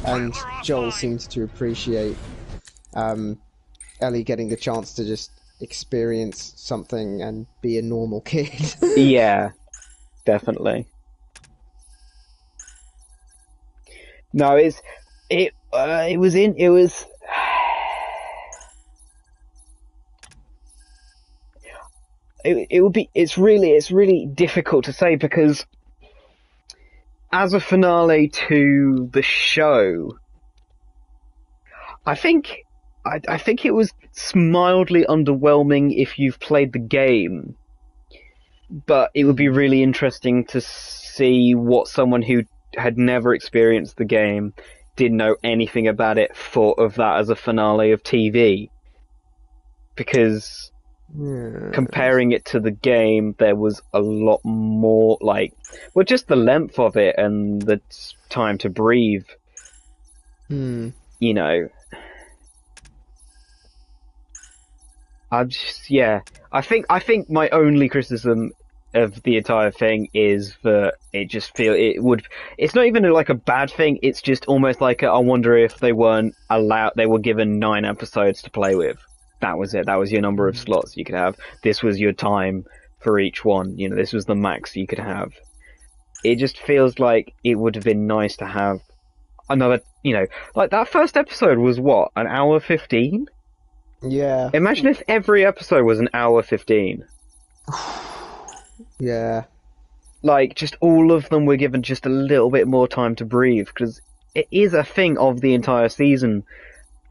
and Joel seems to appreciate Ellie getting the chance to just experience something and be a normal kid. Yeah, definitely. No, it's really difficult to say because as a finale to the show, I think it was mildly underwhelming if you've played the game, but it would be really interesting to see what someone who had never experienced the game, didn't know anything about it, thought of that as a finale of TV. Because comparing it to the game, there was a lot more, like, well, just the length of it and the time to breathe. You know, I think my only criticism of the entire thing is that it's not even like a bad thing, it's just almost like I wonder if they were given 9 episodes to play with. That was it. That was your number of slots you could have. This was your time for each one. You know, this was the max you could have. It just feels like it would have been nice to have another, you know, like that first episode was what, an hour 15? Yeah. Imagine if every episode was an hour 15. Yeah. Like, just all of them were given just a little bit more time to breathe, because it is a thing of the entire season.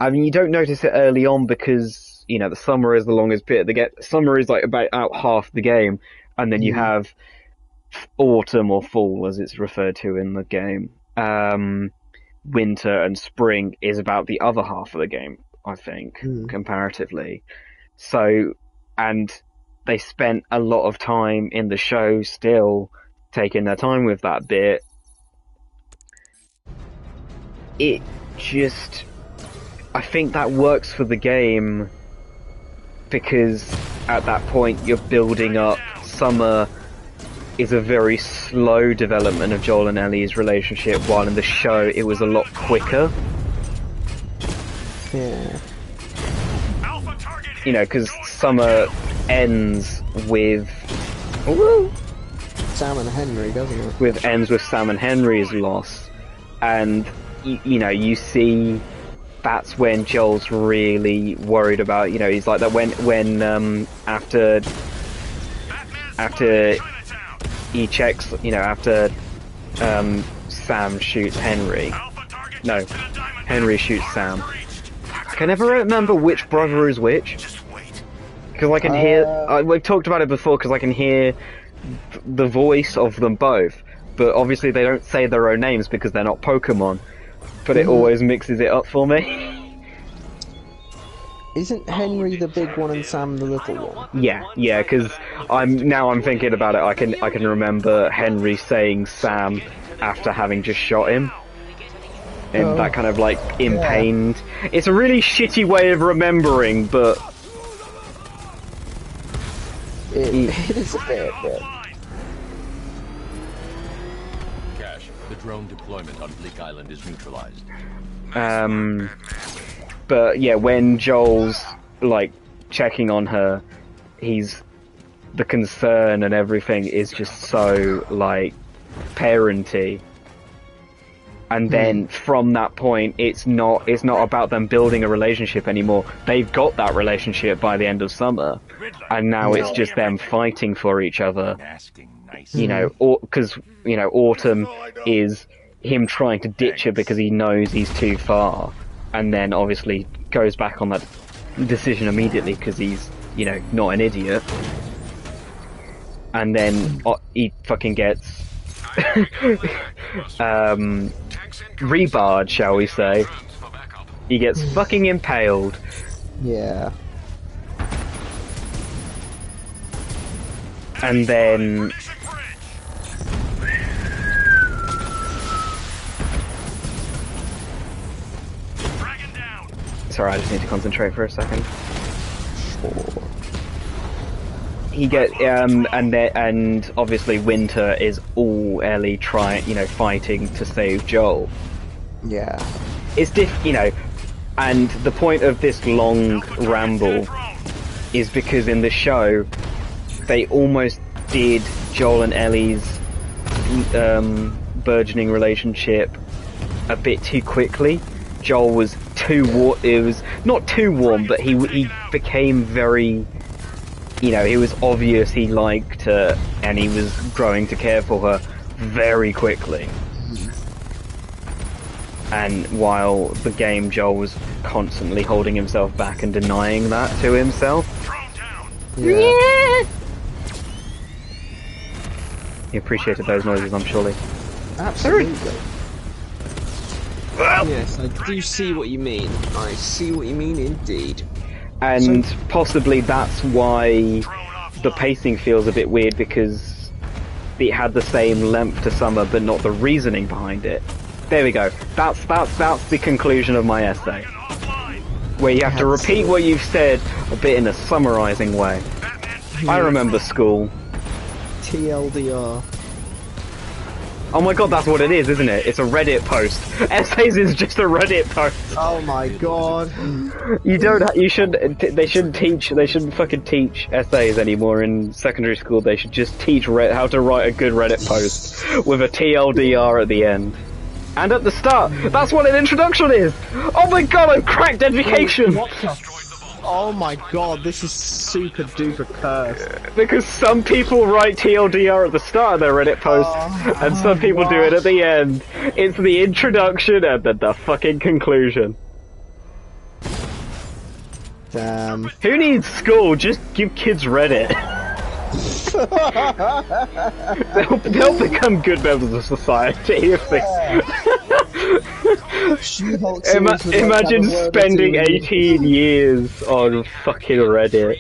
I mean, you don't notice it early on because, you know, the summer is the longest bit. Summer is like about out half the game, and then you have autumn or fall, as it's referred to in the game. Winter and spring is about the other half of the game, I think, comparatively. So, and they spent a lot of time in the show still taking their time with that bit. It just... I think that works for the game because at that point you're building up. Summer is a very slow development of Joel and Ellie's relationship, while in the show it was a lot quicker. Yeah. You know, because Summer ends with Sam and Henry, doesn't it? Ends with Sam and Henry's loss, and you know, you see that's when Joel's really worried about, you know, he's like that when after he checks, you know, after Sam shoots Henry. No, Henry shoots Sam. I can never remember which brother is which. Because I can hear... we've talked about it before, because I can hear the voice of them both. But obviously they don't say their own names because they're not Pokemon. But it always mixes it up for me. Isn't Henry the big one and Sam the little one? Yeah, because I'm thinking about it. I can remember Henry saying Sam after having just shot him, and that kind of like in pain. It's a really shitty way of remembering, but It is a bit. Cash, the drone deployment on Bleak Island is neutralized. But yeah, when Joel's like checking on her, the concern and everything is just so like parenty. And then from that point, it's not about them building a relationship anymore. They've got that relationship by the end of summer, and now it's just them fighting for each other. You know, because Autumn is him trying to ditch her because he knows he's too far, and then obviously goes back on that decision immediately because he's not an idiot. And then he fucking gets rebarred, shall we say. He gets fucking impaled. Yeah. And then sorry, I just need to concentrate for a second. He gets and obviously Winter is all Ellie fighting to save Joel. Yeah. It's and the point of this long ramble is because in the show they almost did Joel and Ellie's burgeoning relationship a bit too quickly. Joel was too warm. It was not too warm, but he became very. It was obvious he liked her, and he was growing to care for her very quickly. And while the game, Joel was constantly holding himself back and denying that to himself. Yeah. He appreciated those noises, I'm surely. Absolutely. Yes, I do see what you mean. I see what you mean indeed. And possibly that's why the pacing feels a bit weird, because it had the same length to Summer, but not the reasoning behind it. There we go. That's the conclusion of my essay. Where you have to repeat what you've said a bit in a summarizing way. I remember school. TLDR. Oh my god, that's what it is, isn't it? It's a Reddit post. Essays is just a Reddit post. Oh my god. They shouldn't fucking teach essays anymore in secondary school. They should just teach how to write a good Reddit post with a TLDR at the end. And at the start. That's what an introduction is. Oh my god, I've cracked education. Oh my god, this is super duper cursed. Because some people write TLDR at the start of their Reddit post, and some people do it at the end. It's the introduction and then the fucking conclusion. Damn. Who needs school? Just give kids Reddit. they'll become good members of society if they... Imagine spending 18 years on fucking Reddit.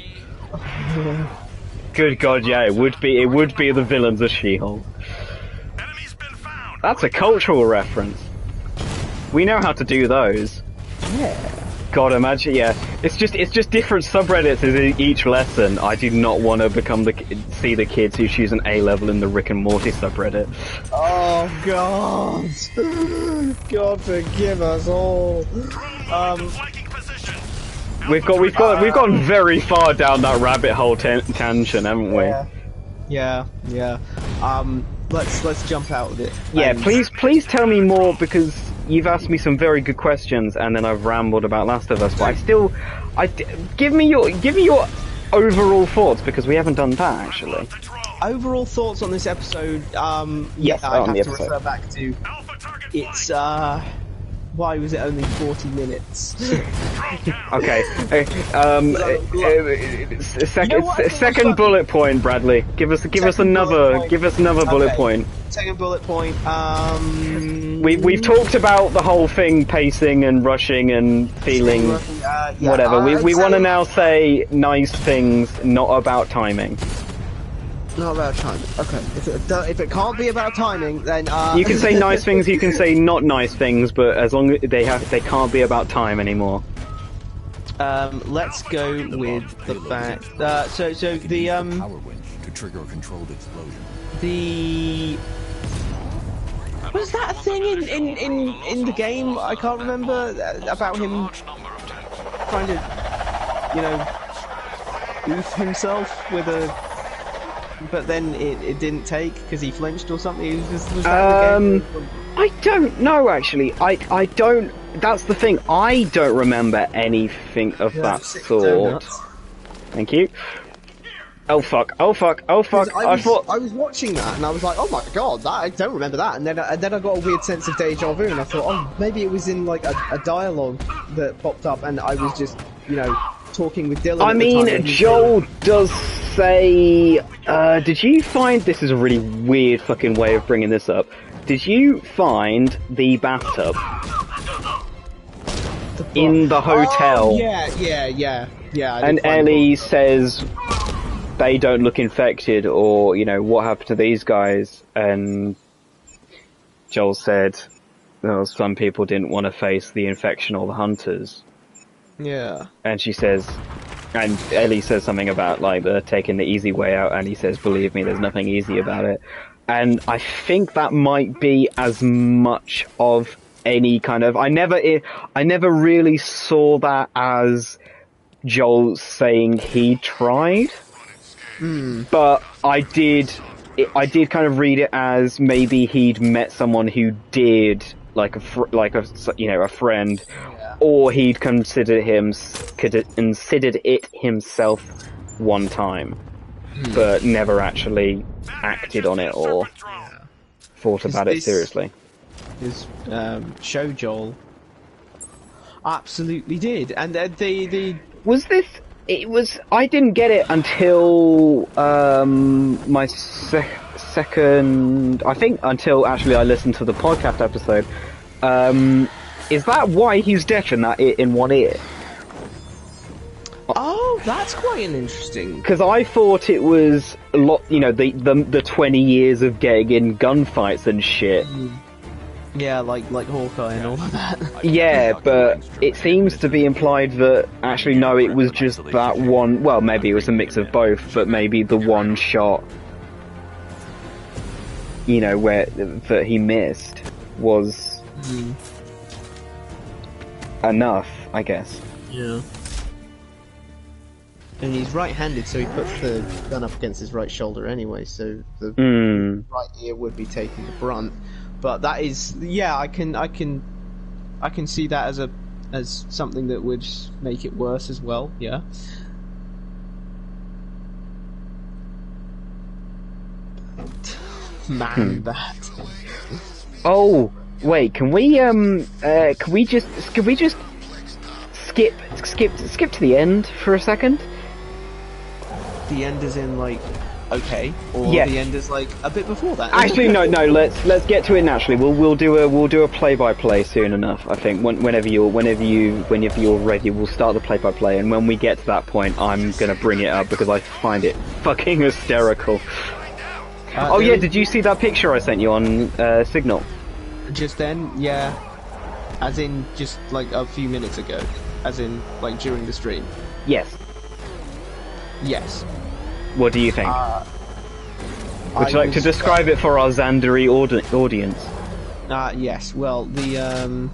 Good god, yeah, it would be the villains of She-Hulk. That's a cultural reference. We know how to do those. Yeah. God, imagine, yeah. It's just different subreddits in each lesson. I do not want to see the kids who choose an A level in the Rick and Morty subreddit. Oh god. God forgive us all. We've gone very far down that rabbit hole tangent, haven't we? Yeah. Let's jump out of it. Yeah, please tell me more, because you've asked me some very good questions, and then I've rambled about Last of Us. But give me your overall thoughts, because we haven't done that actually. Overall thoughts on this episode. Yes, I on have the to episode. refer back to. It's why was it only 40 minutes? Okay. Second bullet point, Bradley. Give us another bullet point. Second bullet point. We've talked about the whole thing, pacing and rushing and feeling whatever. We want to now say nice things, not about timing. Not about timing. Okay. If it can't be about timing, then you can say nice things. You can say not nice things, but as long as they can't be about time anymore. Let's go with the fact. So the Power winch to trigger a controlled explosion. the was that a thing in the game? I can't remember about him trying to, oof himself with a. But then it didn't take because he flinched or something. Was that the game? I don't know actually. I don't. That's the thing. I don't remember anything of that sort. Donuts. Thank you. Oh fuck! Oh fuck! Oh fuck! I thought I was watching that and I was like, oh my god, I don't remember that. And then I got a weird sense of deja vu, and I thought, oh, maybe it was in like a dialogue that popped up, and I was just, talking with Dylan. I mean, Joel does say. Did you find this is a really weird fucking way of bringing this up? Did you find the bathtub in the hotel? Oh, yeah. And Ellie says they don't look infected, or what happened to these guys? And Joel said, well, some people didn't want to face the infection or the hunters. Yeah. And she says, and Ellie says something about like they're taking the easy way out, and he says, believe me, there's nothing easy about it. And I think that might be as much of any kind of. I never really saw that as Joel saying he tried, but I did kind of read it as maybe he'd met someone who did, like a friend, or he'd considered it himself one time, but never actually acted on it or thought about it seriously. His show Joel absolutely did, and the was this. It was. I didn't get it until my second. I think until actually I listened to the podcast episode. Is that why he's deaf in one ear? Oh, that's quite an interesting. Because I thought it was a lot. The 20 years of getting in gunfights and shit. Yeah, like Hawkeye and all of that. Yeah, but it seems to be implied that actually no, it was just that one. Well, maybe it was a mix of both, but maybe the one shot, where that he missed was enough, I guess. Yeah. And he's right-handed, so he puts the gun up against his right shoulder anyway, so the right ear would be taking the brunt. But that is, yeah, I can see that as something that would make it worse as well. Yeah. Man, that. Oh wait, can we just skip to the end for a second? The end is in like. Okay, or the end is like a bit before that. Actually, no. Let's get to it naturally. We'll do a play-by-play soon enough. I think whenever you're ready, we'll start the play-by-play. And when we get to that point, I'm gonna bring it up because I find it fucking hysterical. Oh yeah, did you see that picture I sent you on Signal? Just then, yeah. As in, just like a few minutes ago. As in, like during the stream. Yes. Yes. What do you think? Would you like to describe it for our Xandery audience? Yes. Well, the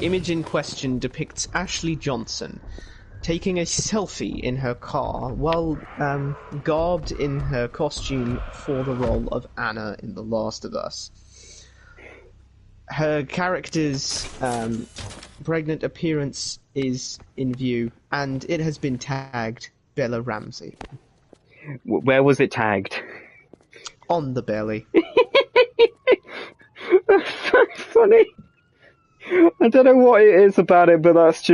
image in question depicts Ashley Johnson taking a selfie in her car while garbed in her costume for the role of Anna in The Last of Us. Her character's pregnant appearance is in view, and it has been tagged Bella Ramsey. Where was it tagged? On the belly. That's so funny. I don't know what it is about it, but that's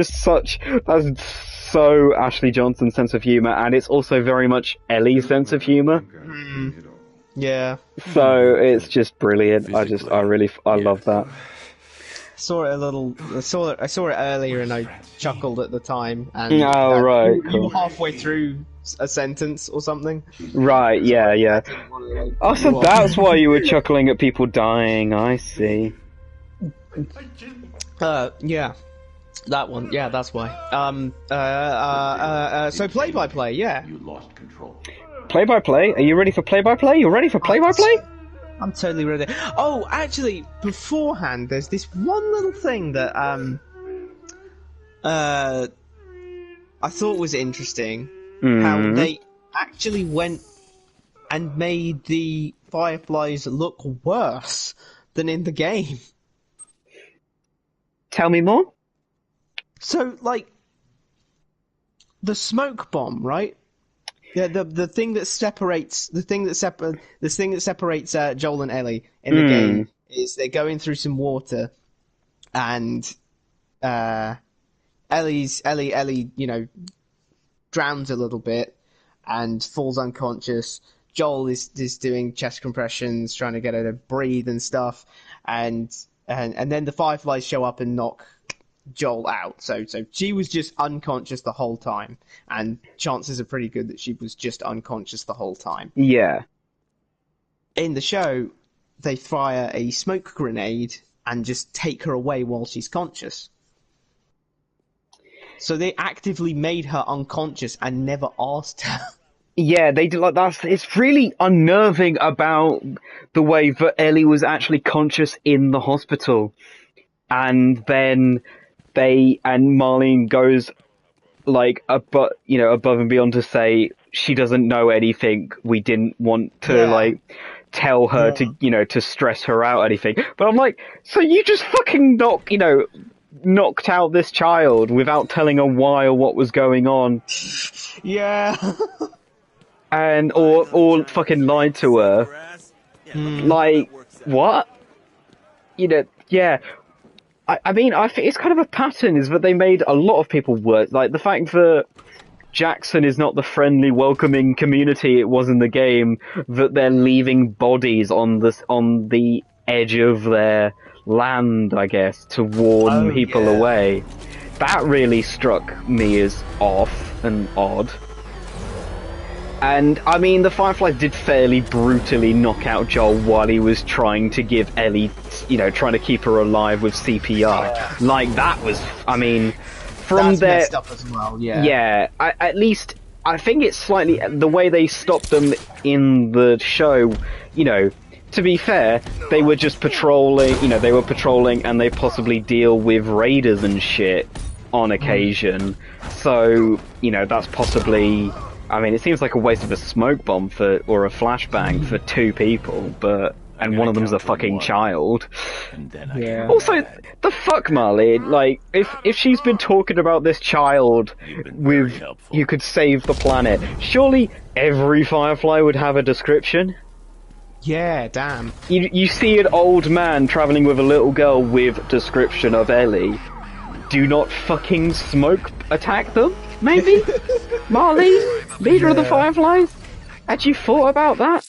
so Ashley Johnson's sense of humour, and it's also very much Ellie's sense of humour. Yeah. So it's just brilliant. I love that. I saw it earlier and I chuckled at the time. And right. You were halfway through a sentence or something. Right. Yeah. Oh, so that's why you were chuckling at people dying. I see. Yeah. That one, yeah, that's why. So play-by-play, yeah. You lost control. Play-by-play? Are you ready for play-by-play? You ready for play-by-play? I'm totally ready. Oh, actually, beforehand, there's this one little thing that I thought was interesting. How they actually went and made the Fireflies look worse than in the game. Tell me more. So, like, the smoke bomb, right? Yeah, the thing that separates Joel and Ellie in the game is they're going through some water, and Ellie, drowns a little bit and falls unconscious. Joel is doing chest compressions, trying to get her to breathe and stuff, and then the Fireflies show up and knock Joel out. So she was just unconscious the whole time, and chances are pretty good that she was just unconscious the whole time. Yeah. In the show, they fire a smoke grenade and just take her away while she's conscious. So they actively made her unconscious and never asked her. Yeah, they did like that. It's really unnerving about the way that Ellie was actually conscious in the hospital, and then Marlene goes like above and beyond to say she doesn't know anything. We didn't want to tell her to stress her out or anything. But I'm like, so you just fucking knocked out this child without telling her why or what was going on. Yeah. And or fucking lied to her. Like, what? Yeah. I mean, I think it's kind of a pattern, is that they made a lot of people worse. Like, the fact that Jackson is not the friendly, welcoming community it was in the game, that they're leaving bodies on the edge of their land, I guess, to warn people away. That really struck me as off and odd. And, I mean, the Fireflies did fairly brutally knock out Joel while he was trying to give Ellie, trying to keep her alive with CPR. Yeah. Like, that was, I mean, from their... That's messed up as well, yeah. Yeah, at least, I think it's slightly... The way they stopped them in the show, to be fair, they were just patrolling, they were patrolling and they possibly deal with raiders and shit on occasion. So, that's possibly... I mean, it seems like a waste of a smoke bomb or a flashbang for two people, and one of them's a fucking child. Yeah. Also, the fuck, Marlene? Like, if she's been talking about this child with you could save the planet, surely every Firefly would have a description? Yeah, damn. You see an old man travelling with a little girl with description of Ellie. Do not fucking smoke attack them? Maybe? Marlene, leader of the Fireflies? Had you thought about that?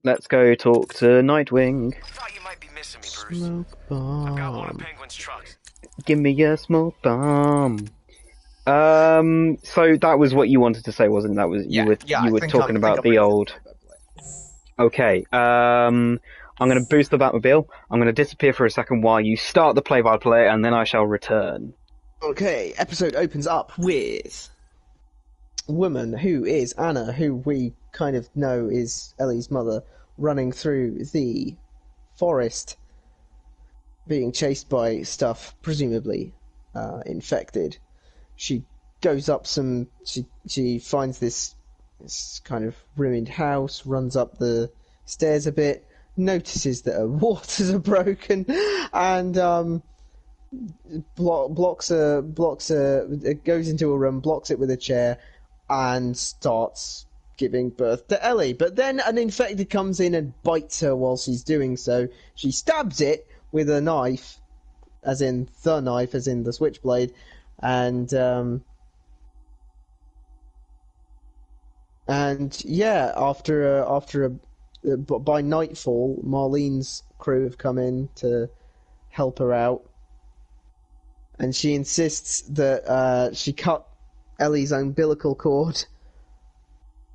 Let's go talk to Nightwing. Thought you might be missing me, Bruce. Smoke bomb. I've got one of Penguin's trucks. Give me a smoke bomb. So that was what you wanted to say, wasn't it? That was you were talking about the old. Okay. I'm going to boost the Batmobile. I'm going to disappear for a second while you start the play-by-play, and then I shall return. Okay, episode opens up with a woman who is Anna, who we kind of know is Ellie's mother, running through the forest, being chased by stuff, presumably infected. She goes up she finds this kind of ruined house, runs up the stairs a bit, notices that her waters are broken, and blocks her, goes into a room, blocks it with a chair, and starts giving birth to Ellie. But then an infected comes in and bites her while she's doing so. She stabs it with a knife, as in the switchblade, and yeah, by nightfall, Marlene's crew have come in to help her out, and she insists that she cut Ellie's umbilical cord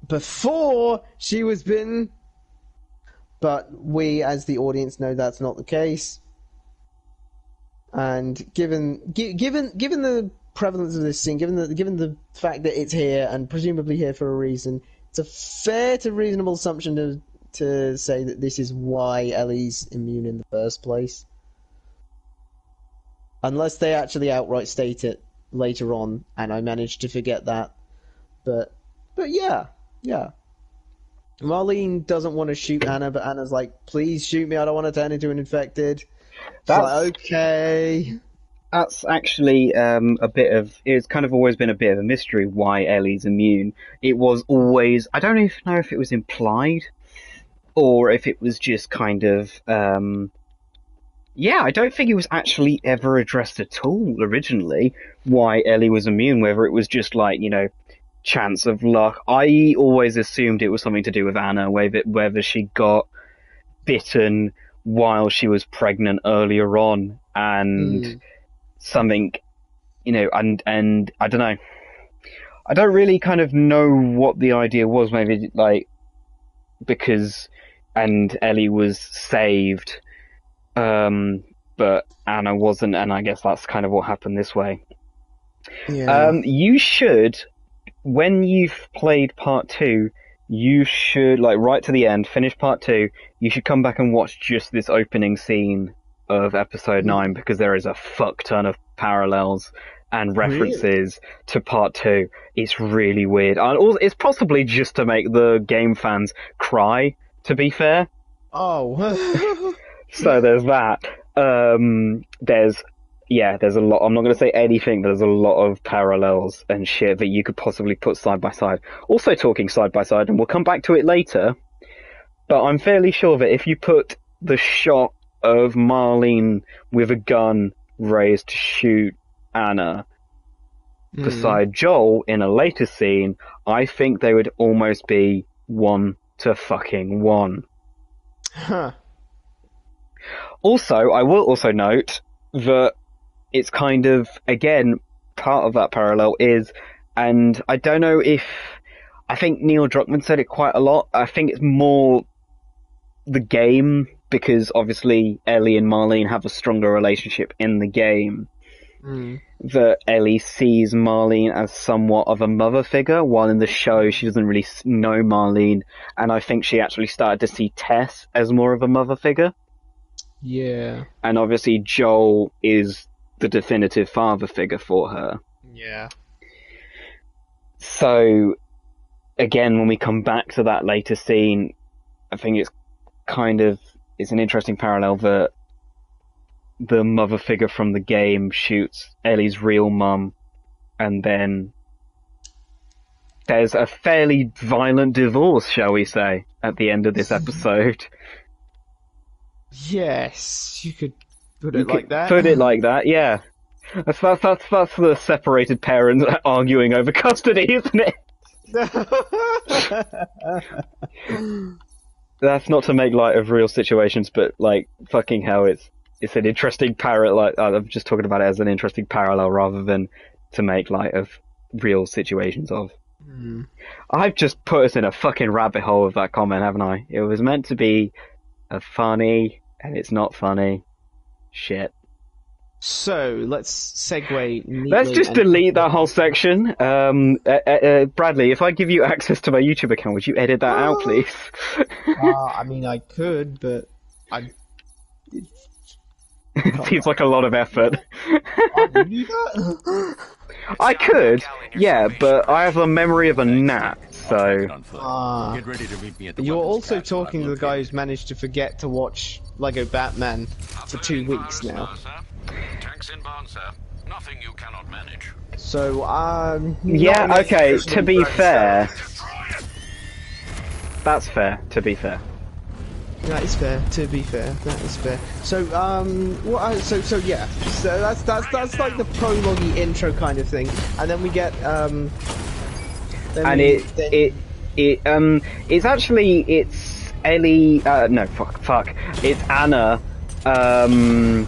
before she was bitten, but we, as the audience, know that's not the case. And given the prevalence of this scene, given the fact that it's here and presumably here for a reason, it's a fair to reasonable assumption to say that this is why Ellie's immune in the first place. Unless they actually outright state it later on, and I managed to forget that. But yeah. Marlene doesn't want to shoot Anna, but Anna's like, please shoot me, I don't want to turn into an infected. Like, okay. That's actually it's kind of always been a bit of a mystery why Ellie's immune. It was always, I don't even know if it was implied, or if it was just kind of, I don't think it was actually ever addressed at all originally, why Ellie was immune, whether it was just like, chance of luck. I always assumed it was something to do with Anna, whether she got bitten while she was pregnant earlier on, and something, and I don't know. I don't really kind of know what the idea was, maybe, like, because, and Ellie was saved, but Anna wasn't, and I guess that's kind of what happened this way. Yeah. You should, when you've played part 2, you should, like, right to the end, finish part 2, you should come back and watch just this opening scene of episode 9, because there is a fuck ton of parallels and references to part 2. It's really weird. And it's possibly just to make the game fans cry, to be fair. Oh. So there's that. There's a lot. I'm not going to say anything, but there's a lot of parallels and shit that you could possibly put side by side. Also talking side by side, and we'll come back to it later, but I'm fairly sure that if you put the shot of Marlene with a gun raised to shoot Anna beside Joel in a later scene, I think they would almost be 1-1. Huh. Also, I will also note that it's kind of, again, part of that parallel is, and I don't know if, I think Neil Druckmann said it quite a lot, I think it's more the game, because obviously Ellie and Marlene have a stronger relationship in the game, that Ellie sees Marlene as somewhat of a mother figure, while in the show she doesn't really know Marlene, and I think she actually started to see Tess as more of a mother figure. Yeah. And obviously Joel is the definitive father figure for her. Yeah. So, again, when we come back to that later scene, I think it's an interesting parallel that the mother figure from the game shoots Ellie's real mum, and then there's a fairly violent divorce, shall we say, at the end of this episode. Yes, you could put it like that. Put it like that, yeah. That's the separated parents arguing over custody, isn't it? That's not to make light of real situations, but, like, fucking hell, it's an interesting parallel. Like, I'm just talking about it as an interesting parallel rather than to make light of real situations of. I've just put us in a fucking rabbit hole with that comment, haven't I? It was meant to be a funny, and it's not funny. Shit. So, let's segue neatly. Let's just delete that whole section. Bradley, if I give you access to my YouTube account, would you edit that out, please? I mean, I could, but It seems like a lot of effort. I do that? I could, yeah, but I have a memory of a gnat, so... Get ready to meet me at the You're weapons also capsule talking I've to the guy located. who's managed to forget to watch Lego Batman for 2 weeks now. Tanks inbound, sir. Nothing you cannot manage. So, Yeah, not okay, necessarily to be very fair... sad. That's fair, to be fair. That is fair. To be fair, that is fair. So, yeah. So that's like the prologue intro kind of thing, and then we get it's Ellie. No, fuck. It's Anna. Alpha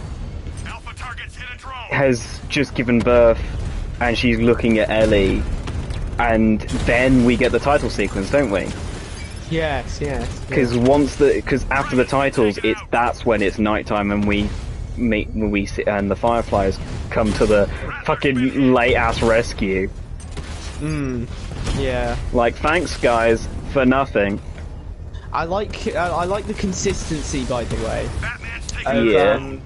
targets hit a drone. Has just given birth, and she's looking at Ellie, and then we get the title sequence, don't we? Yes. Because after the titles, that's when it's nighttime, and we and the Fireflies come to the fucking late ass rescue. Yeah. Like, thanks guys for nothing. I like the consistency, by the way. Yeah.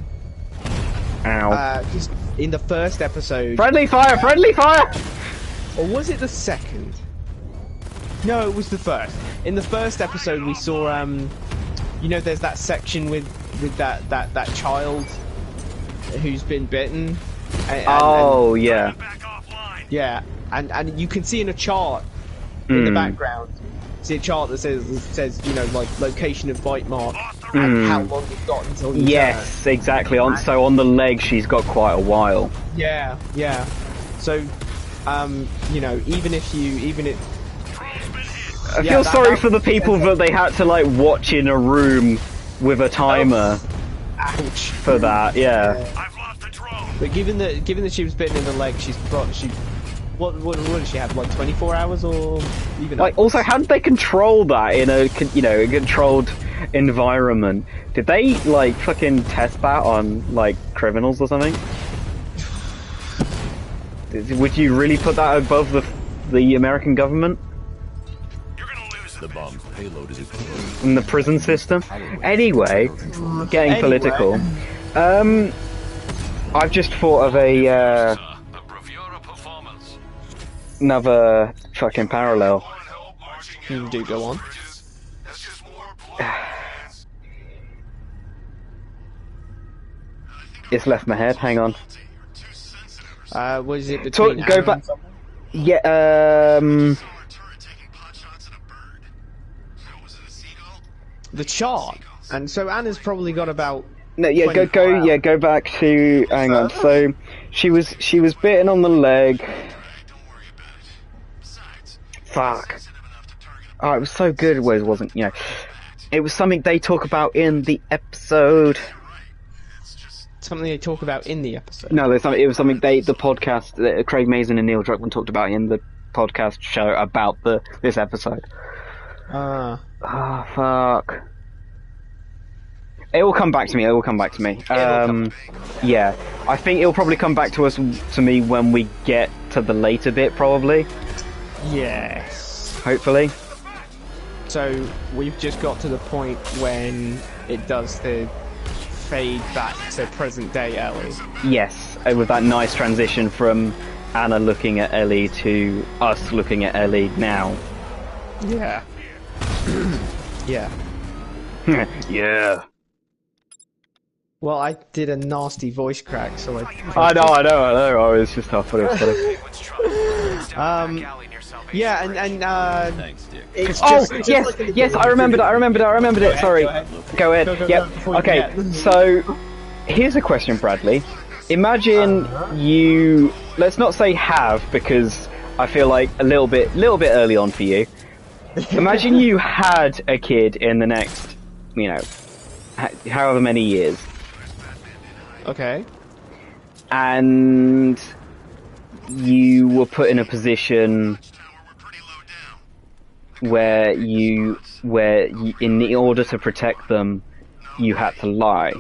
Ow. Just in the first episode. Friendly fire! Friendly fire! Or was it the second? No, it was the first. In the first episode, we saw there's that section with that child who's been bitten. Yeah. Yeah, and you can see in a chart in the background. See a chart that says like location of bite mark and how long you've got until you Yes, turn. exactly. So on the leg, she's got quite a while. Yeah. So, even if I feel sorry for the people that they had to like watch in a room with a timer. Ouch. For that, yeah. But given that she was bitten in the leg, what did she have? Like 24 hours or even? Like, also, how did they control that in a controlled environment? Did they like fucking test that on like criminals or something? Would you really put that above the American government? The bomb's payload is exploding. In the prison system? Anyway, getting political. I've just thought of another fucking parallel. Do go on. It's left my head. Hang on. Was it between go back? Yeah. The chart, and so Anna's probably got about. No, yeah, go back to. Hang on. So, she was bitten on the leg. Fuck. Oh, it was so good. It wasn't. It was something they talk about in the episode. Something they talk about in the episode. No, it was something the podcast that Craig Mazin and Neil Druckmann talked about in the podcast show about this episode. Ah. Oh, fuck. It will come back to me. Yeah, I think it'll probably come back to me when we get to the later bit, probably. Yes. Hopefully. So we've just got to the point when it does the fade back to present day Ellie. Yes, with that nice transition from Anna looking at Ellie to us looking at Ellie now. Yeah. Yeah. Yeah. Well, I did a nasty voice crack, so I know. I was just half funny. Yeah, and Thanks, Dick. Yes, I remembered it. Sorry. Go ahead. Yep. Okay. So, here's a question, Bradley. Imagine you. Let's not say have, because I feel like a little bit early on for you. Imagine you had a kid in the next, however many years. Okay. And you were put in a position where in order to protect them, you had to lie.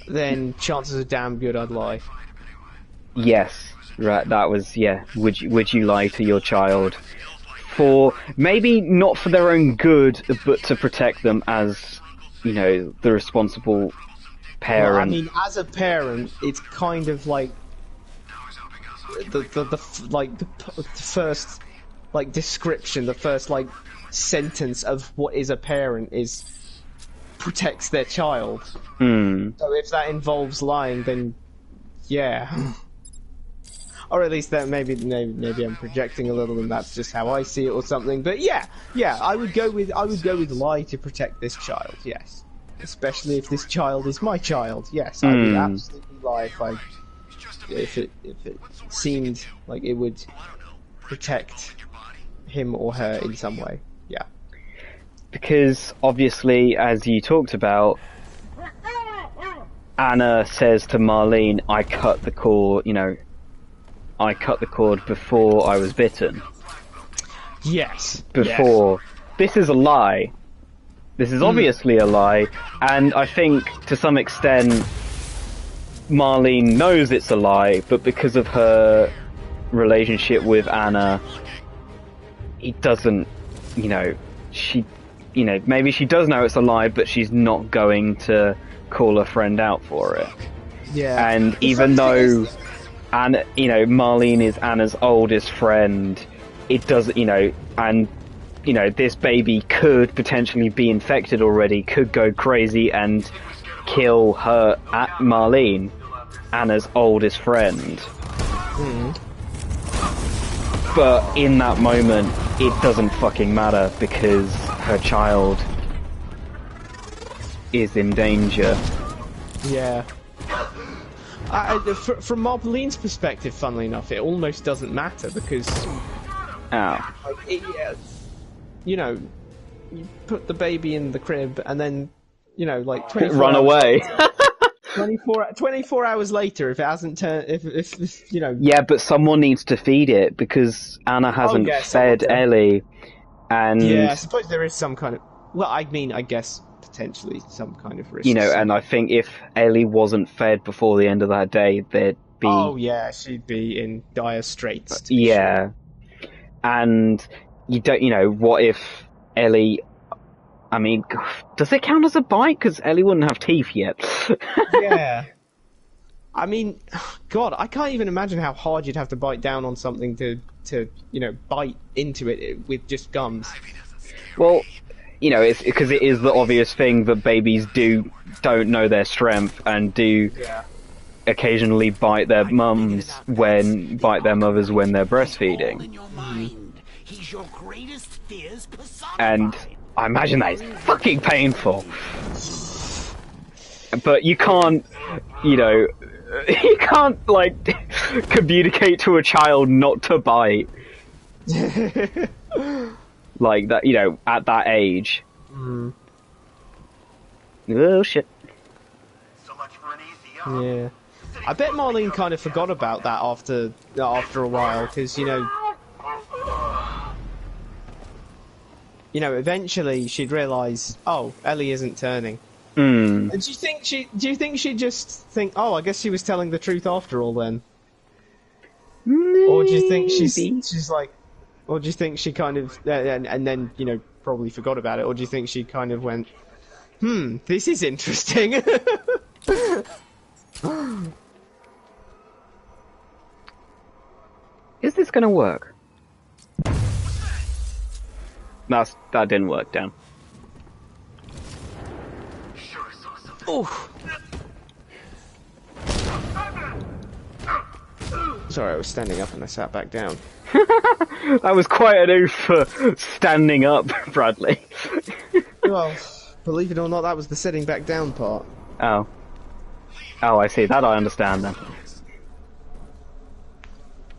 Then chances are damn good I'd lie. Yes, right. That was Would you lie to your child for maybe not for their own good, but to protect them as the responsible parent? Well, I mean, as a parent, it's kind of like the first description, the first sentence of what is a parent is protects their child. So if that involves lying, then yeah. Or at least that maybe I'm projecting a little, and that's just how I see it or something. But yeah, I would go with lie to protect this child. Yes, especially if this child is my child. Yes, I would absolutely lie if it seemed like it would protect him or her in some way. Yeah. Because obviously, as you talked about, Anna says to Marlene, "I cut the cord. I cut the cord before I was bitten." Yes. Before. Yes. This is a lie. This is obviously a lie, and I think to some extent Marlene knows it's a lie, but because of her relationship with Anna, it doesn't, maybe she does know it's a lie, but she's not going to call her friend out for it. Yeah. And even though Anna, Marlene is Anna's oldest friend, it does, this baby could potentially be infected already, could go crazy and kill her, Marlene, Anna's oldest friend. But in that moment, it doesn't fucking matter because her child is in danger. Yeah. From Marlene's perspective, funnily enough, it almost doesn't matter because... you put the baby in the crib and then, 24 run away. 24 hours later, if it hasn't turned, if Yeah, but someone needs to feed it because Anna hasn't fed Ellie, and yeah, I suppose there is some kind of. Well, I mean, I guess potentially some kind of risk. And I think if Ellie wasn't fed before the end of that day, there'd be. Oh yeah, she'd be in dire straits. Yeah, sure. And you don't. What if Ellie? I mean, does it count as a bite? Because Ellie wouldn't have teeth yet. Yeah. I mean, God, I can't even imagine how hard you'd have to bite down on something to bite into it with just gums. Well, it's because it is the obvious thing that babies don't know their strength and do occasionally bite their mothers when they're breastfeeding. And I imagine that is fucking painful. But you can't, you can't, communicate to a child not to bite. Like that, at that age. Oh, shit. So much for an easy Yeah. I bet Marlene kind of forgot about that after a while, because, eventually she'd realise, oh, Ellie isn't turning. And do you think she'd just think, oh, I guess she was telling the truth after all then? Maybe. Or do you think she's like, or do you think she kind of, and then, probably forgot about it, or do you think she kind of went, this is interesting? Is this gonna work? That didn't work, Dan. Oh. Sorry, I was standing up and I sat back down. That was quite an oof for standing up, Bradley. Well, believe it or not, that was the sitting back down part. Oh. Oh, I see. That I understand then.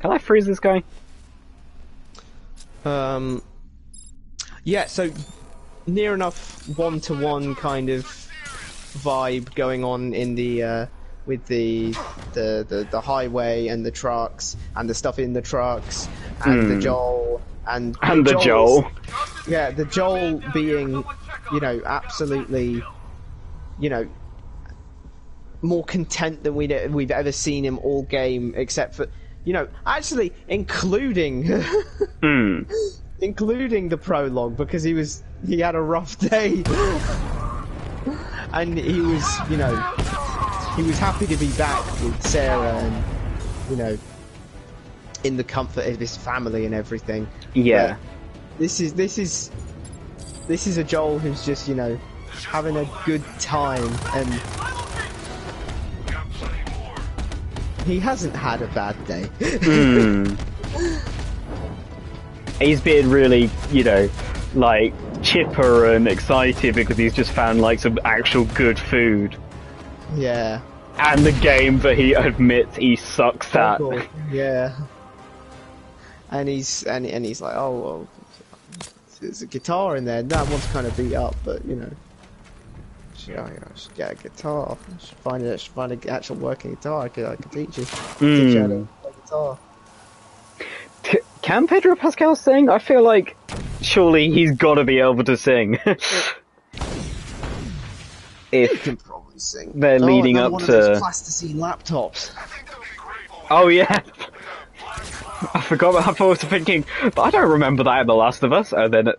Can I freeze this guy? Yeah, so near enough one-to-one kind of vibe going on in the with the highway and the trucks and the stuff in the trucks and the Joel and the Joel. Yeah, the Joel being, absolutely, more content than we've ever seen him all game, except for, actually including including the prologue, because he had a rough day. And he was, he was happy to be back with Sarah and, in the comfort of his family and everything. Yeah. But this is a Joel who's just, having a good time, and he hasn't had a bad day. He's been really, chipper and excited because he's just found some actual good food. Yeah. And the game that he admits he sucks at. Cool. Yeah. And he's like, oh well, there's a guitar in there. That one's kind of beat up, but I should get a guitar. I should find an actual working guitar. I could teach you. Teach you how to play guitar. Can Pedro Pascal sing? I feel like surely he's got to be able to sing. You if can probably sing. they're leading another up one to... of those plasticine laptops. Oh yeah, I forgot. I was thinking, but I don't remember that in The Last of Us. And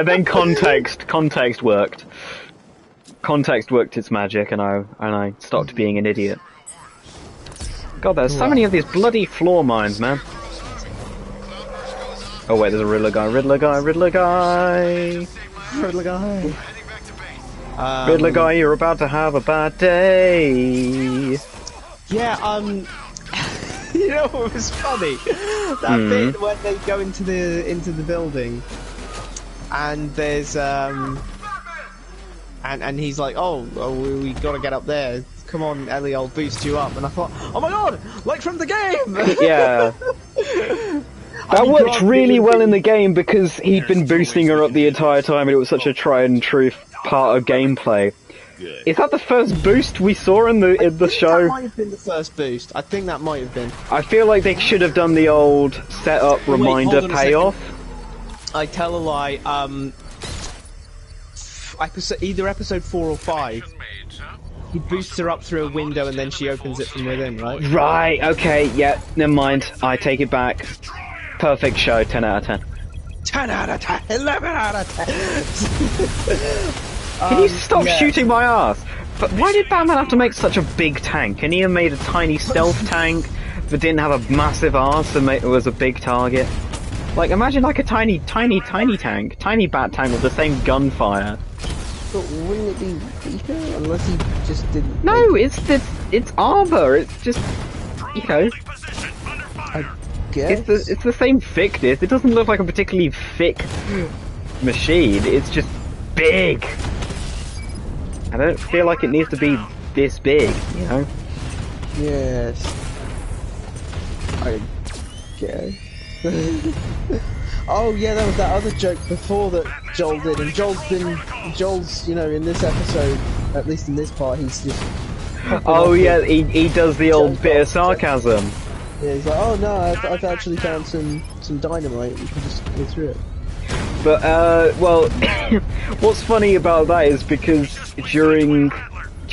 then context worked. Context worked its magic, and I stopped being an idiot. God, there's so many of these bloody floor mines, man. Oh wait, there's a Riddler guy. Riddler guy. Riddler guy. Riddler guy. Riddler guy, you're about to have a bad day. Yeah, you know what was funny? That bit when they go into the building, and there's and he's like, oh we gotta get up there. Come on, Ellie, I'll boost you up. And I thought, oh my god, like from the game. Yeah. That worked really well in the game because he'd been boosting her up the entire time, and it was such a tried and true part of gameplay. Is that the first boost we saw in the show? That might have been the first boost. I think that might have been. I feel like they should have done the old setup reminder payoff. I tell a lie. Either episode 4 or 5. He boosts her up through a window and then she opens it from within, right? Right. Okay. Yeah. Never mind. I take it back. Perfect show. 10 out of 10. 10 out of 10. 11 out of 10. Can you stop shooting my ass? But why did Batman have to make such a big tank? Can he have made a tiny stealth tank that didn't have a massive arse and was a big target? Like, imagine like a tiny tank, tiny bat tank with the same gunfire. But wouldn't it be weaker unless he just didn't? No, it's armor. It's just, you know. I guess It's the same thickness. It doesn't look like a particularly thick machine. It's just big. I don't feel like it needs to be this big, you know? Yes. I guess. Oh yeah, there was that other joke before that Joel did, and Joel's, you know, in this episode, at least in this part, he's just... Oh yeah, he does the old bit of sarcasm. Yeah, he's like, oh no, I've actually found some dynamite, we can just go through it. But, well, what's funny about that is because do you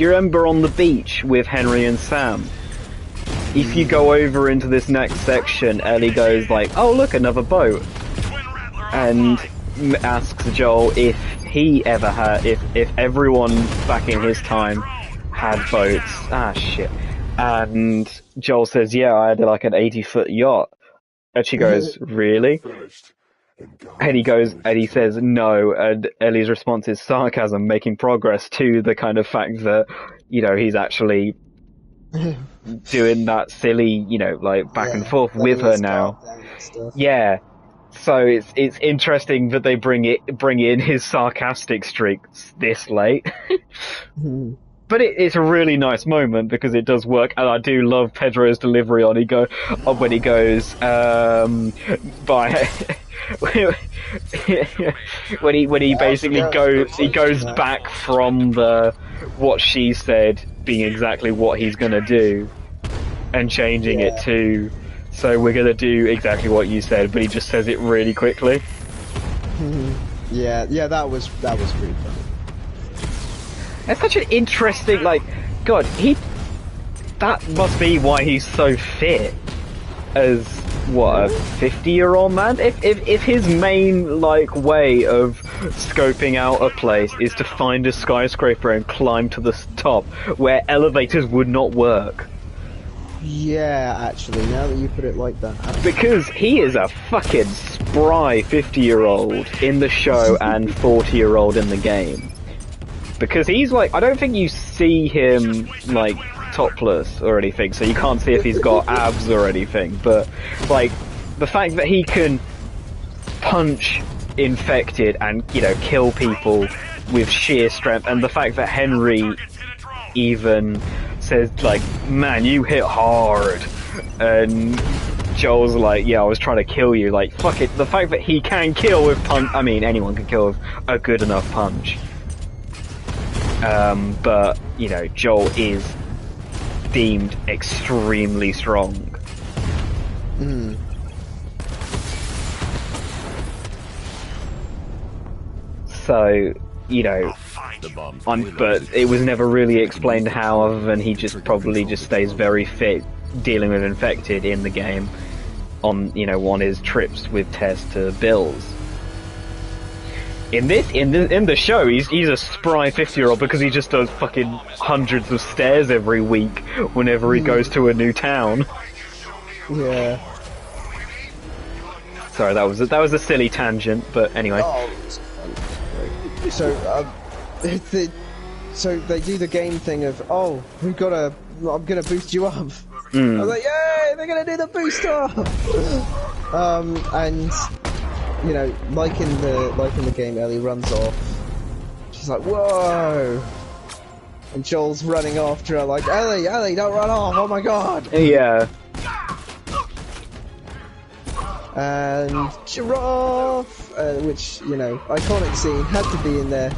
remember on the beach with Henry and Sam? If you go over into this next section, Ellie goes like, oh look, another boat. And asks Joel if he ever had, if everyone back in his time had boats. Ah, shit. And Joel says, yeah, I had like an 80-foot yacht. And she goes, really? And he says no, and Ellie's response is sarcasm, making progress to the kind of fact that, you know, he's actually doing that silly, you know, like back and forth with her now. Yeah. So it's interesting that they bring in his sarcastic streaks this late. But it's a really nice moment because it does work, and I do love Pedro's delivery when he goes when he basically goes back from what she said being exactly what he's gonna do, and changing it to, so we're gonna do exactly what you said, but he just says it really quickly. Yeah, that was pretty funny. It's such an interesting, like, God, that must be why he's so fit as, what, a 50-year-old man? If his main, like, way of scoping out a place is to find a skyscraper and climb to the top where elevators would not work. Yeah, actually, now that you put it like that. Because he is a fucking spry 50-year-old in the show and 40-year-old in the game. Because he's like, I don't think you see him, like, topless or anything, so you can't see if he's got abs or anything, but, like, the fact that he can punch infected and, you know, kill people with sheer strength, and the fact that Henry even says, like, man, you hit hard, and Joel's like, yeah, I was trying to kill you, like, fuck it, the fact that he can kill with punch, I mean, anyone can kill with a good enough punch. But, you know, Joel is deemed extremely strong. So, you know, The bomb's but it was never really explained how, other than he just probably just stays very fit dealing with infected in the game on, you know, on his trips with Tess to Bill's. In the show, he's a spry 50-year-old because he just does fucking hundreds of stairs every week whenever he goes to a new town. Yeah. Sorry, that was a silly tangent, but anyway. Oh, so so they do the game thing of, oh, I'm gonna boost you up. I was like, yay, they're gonna do the boost up. And you know, like in the game, Ellie runs off. She's like, whoa. And Joel's running after her like, Ellie, don't run off, oh my god! Yeah. And giraffe, which, you know, iconic scene, had to be in there.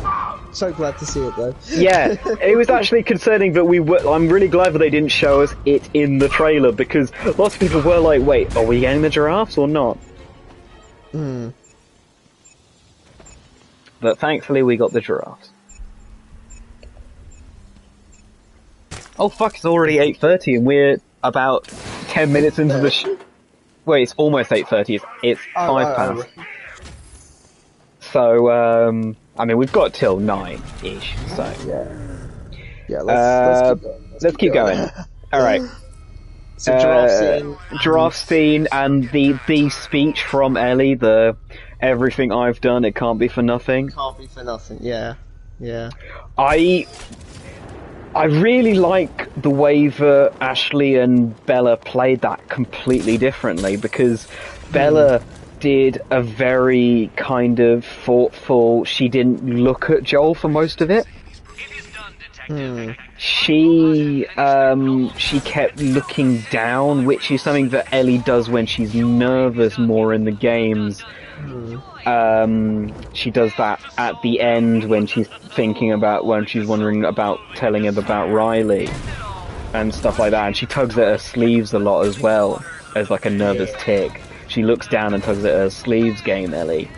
So glad to see it though. Yeah, it was actually concerning that I'm really glad that they didn't show us it in the trailer, because lots of people were like, wait, are we getting the giraffes or not? But thankfully we got the giraffes. Oh fuck, it's already 8:30 and we're about 10 minutes into the wait, it's almost 8:30, it's 5 past. So, I mean, we've got till 9-ish, so... Yeah, let's keep going. Alright. So giraffe scene and the speech from Ellie, the everything I've done, it can't be for nothing. Can't be for nothing, yeah. I really like the way that Ashley and Bella played that completely differently, because Bella did a very kind of thoughtful, she didn't look at Joel for most of it. She kept looking down, which is something that Ellie does when she's nervous more in the games. She does that at the end when she's wondering about telling him about Riley and stuff like that, and she tugs at her sleeves a lot as well as like a nervous tick. She looks down and tugs at her sleeves, game Ellie.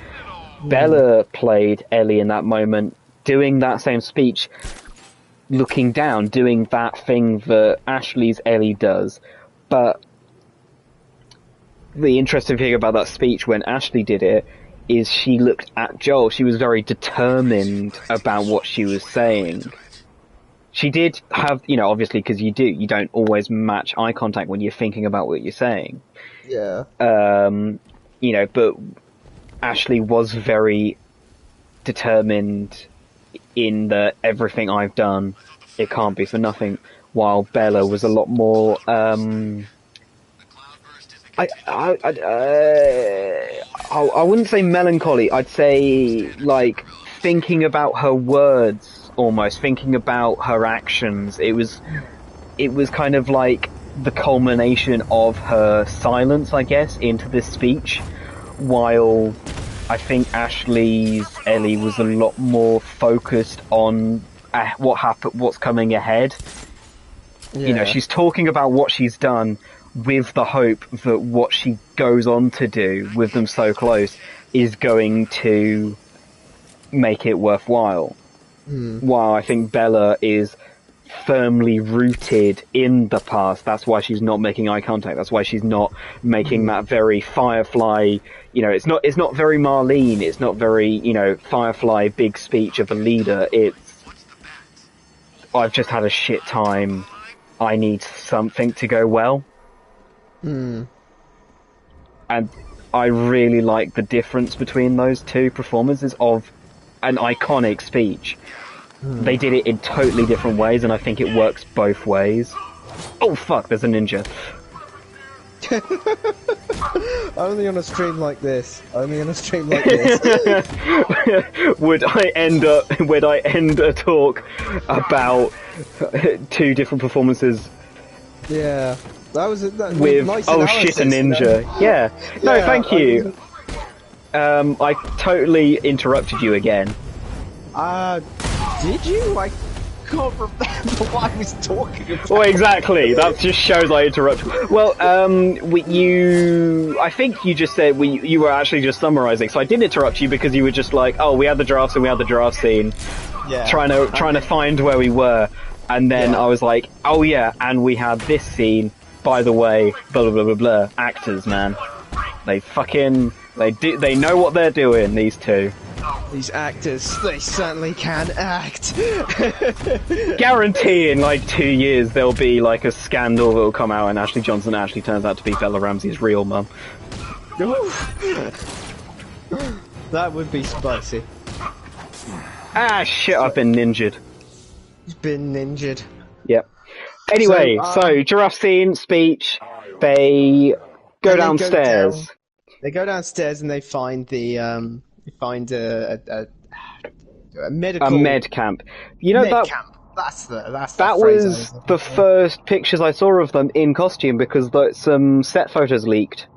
Bella played Ellie in that moment, doing that same speech, looking down, doing that thing that Ashley's Ellie does. But the interesting thing about that speech when Ashley did it is she looked at Joel. She was very determined about what she was saying. She did have, you know, obviously, because you don't always match eye contact when you're thinking about what you're saying. Yeah. You know, but Ashley was very determined in the everything I've done, it can't be for nothing, while Bella was a lot more, I wouldn't say melancholy, I'd say, like, thinking about her words, almost, thinking about her actions. It was kind of like the culmination of her silence, I guess, into this speech, while I think Ashley's Ellie was a lot more focused on what's coming ahead. Yeah. You know, she's talking about what she's done with the hope that what she goes on to do with them so close is going to make it worthwhile. While I think Bella is firmly rooted in the past. That's why she's not making eye contact. That's why she's not making that very Firefly, you know, it's not very Marlene, it's not very, you know, Firefly big speech of a leader. It's, I've just had a shit time, I need something to go well. And I really like the difference between those two performances of an iconic speech. They did it in totally different ways, and I think it works both ways. Oh fuck, there's a ninja. Only on a stream like this. Would I end a talk about two different performances? Yeah. That was with nice oh analysis, shit, a ninja. Yeah. No, thank you. I totally interrupted you again. Did you? I can't remember what I was talking about. Well, exactly. That just shows I interrupt. Well, I think you just said you were actually just summarising. So I did interrupt you because you were just like, "Oh, we had the draft and we had the draft scene," trying to find where we were, and then I was like, "Oh yeah, and we had this scene. By the way, blah blah blah blah blah." Actors, man, they know what they're doing. These two. These actors, they certainly can act. Guarantee in like 2 years there'll be like a scandal that'll come out and Ashley Johnson actually turns out to be Bella Ramsey's real mum. That would be spicy. Ah shit, I've been ninjured. Been ninjured. Yep. Anyway, so giraffe scene, speech, they go downstairs. They go downstairs and they find the a medical... A med camp. You know, camp. That's that was the first pictures I saw of them in costume because some set photos leaked.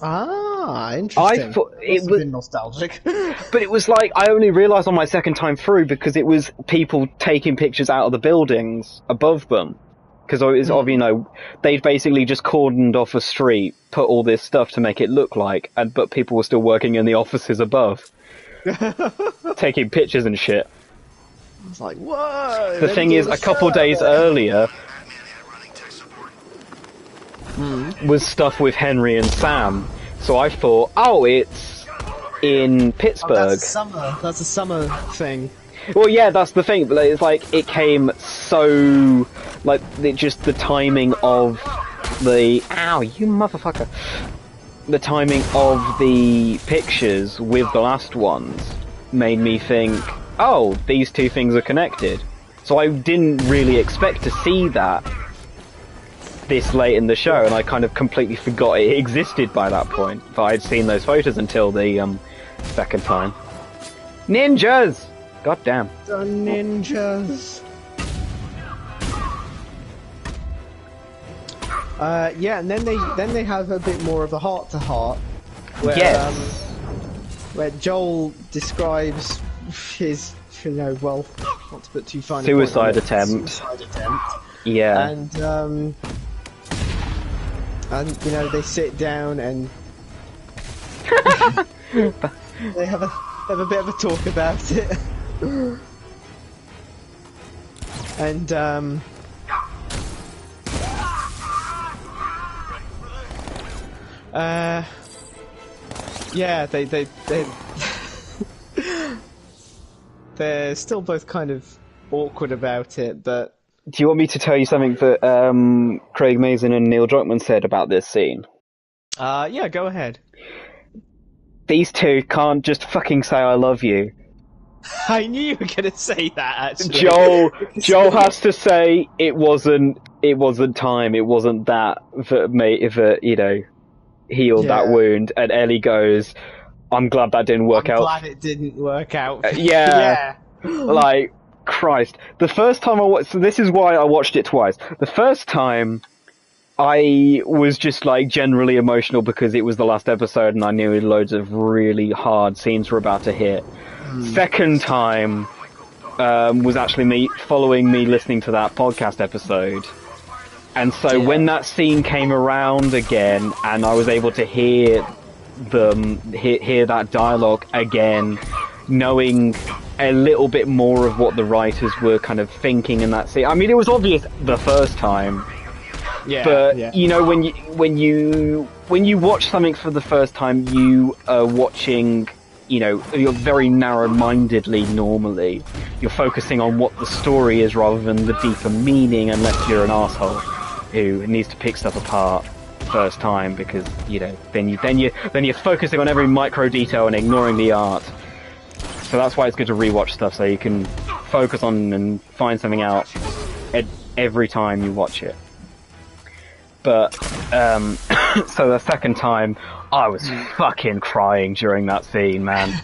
Ah, interesting. I thought it was nostalgic. But it was like, I only realised on my second time through because it was people taking pictures out of the buildings above them. Because they'd basically just cordoned off a street, put all this stuff to make it look like, but people were still working in the offices above. Taking pictures and shit. It's like, whoa! The thing is, a couple days earlier was stuff with Henry and Sam. So I thought, oh, it's in Pittsburgh. That's a summer thing. Well, yeah, that's the thing. But it's like it came so just the timing of the you motherfucker. The timing of the pictures with the last ones made me think, oh, these two things are connected. So I didn't really expect to see that this late in the show, and I kind of completely forgot it existed by that point. But I'd seen those photos until the second time. Ninjas! God damn. The ninjas. And then they have a bit more of a heart-to-heart, where where Joel describes his, not to put too fine a suicide attempt. Yeah. And they sit down and they have a bit of a talk about it. And they're still both kind of awkward about it, but... Do you want me to tell you something that Craig Mazin and Neil Druckmann said about this scene? Yeah, go ahead. These two can't just fucking say I love you. I knew you were going to say that, actually. Joel has to say it wasn't time, it wasn't that healed that wound, and Ellie goes, I'm glad that didn't work out. I'm glad it didn't work out. Yeah. Like, Christ. The first time so this is why I watched it twice. The first time, I was just, generally emotional because it was the last episode and I knew loads of really hard scenes were about to hit. Second time, was actually following me listening to that podcast episode. And so when that scene came around again and I was able to hear hear that dialogue again, knowing a little bit more of what the writers were kind of thinking in that scene. I mean, it was obvious the first time. Yeah. But when you watch something for the first time, you are watching, you're very narrow-mindedly normally. You're focusing on what the story is rather than the deeper meaning, unless you're an asshole who needs to pick stuff apart first time because then you're focusing on every micro detail and ignoring the art. So that's why it's good to rewatch stuff so you can focus on and find something out every time you watch it. But so the second time I was fucking crying during that scene, man.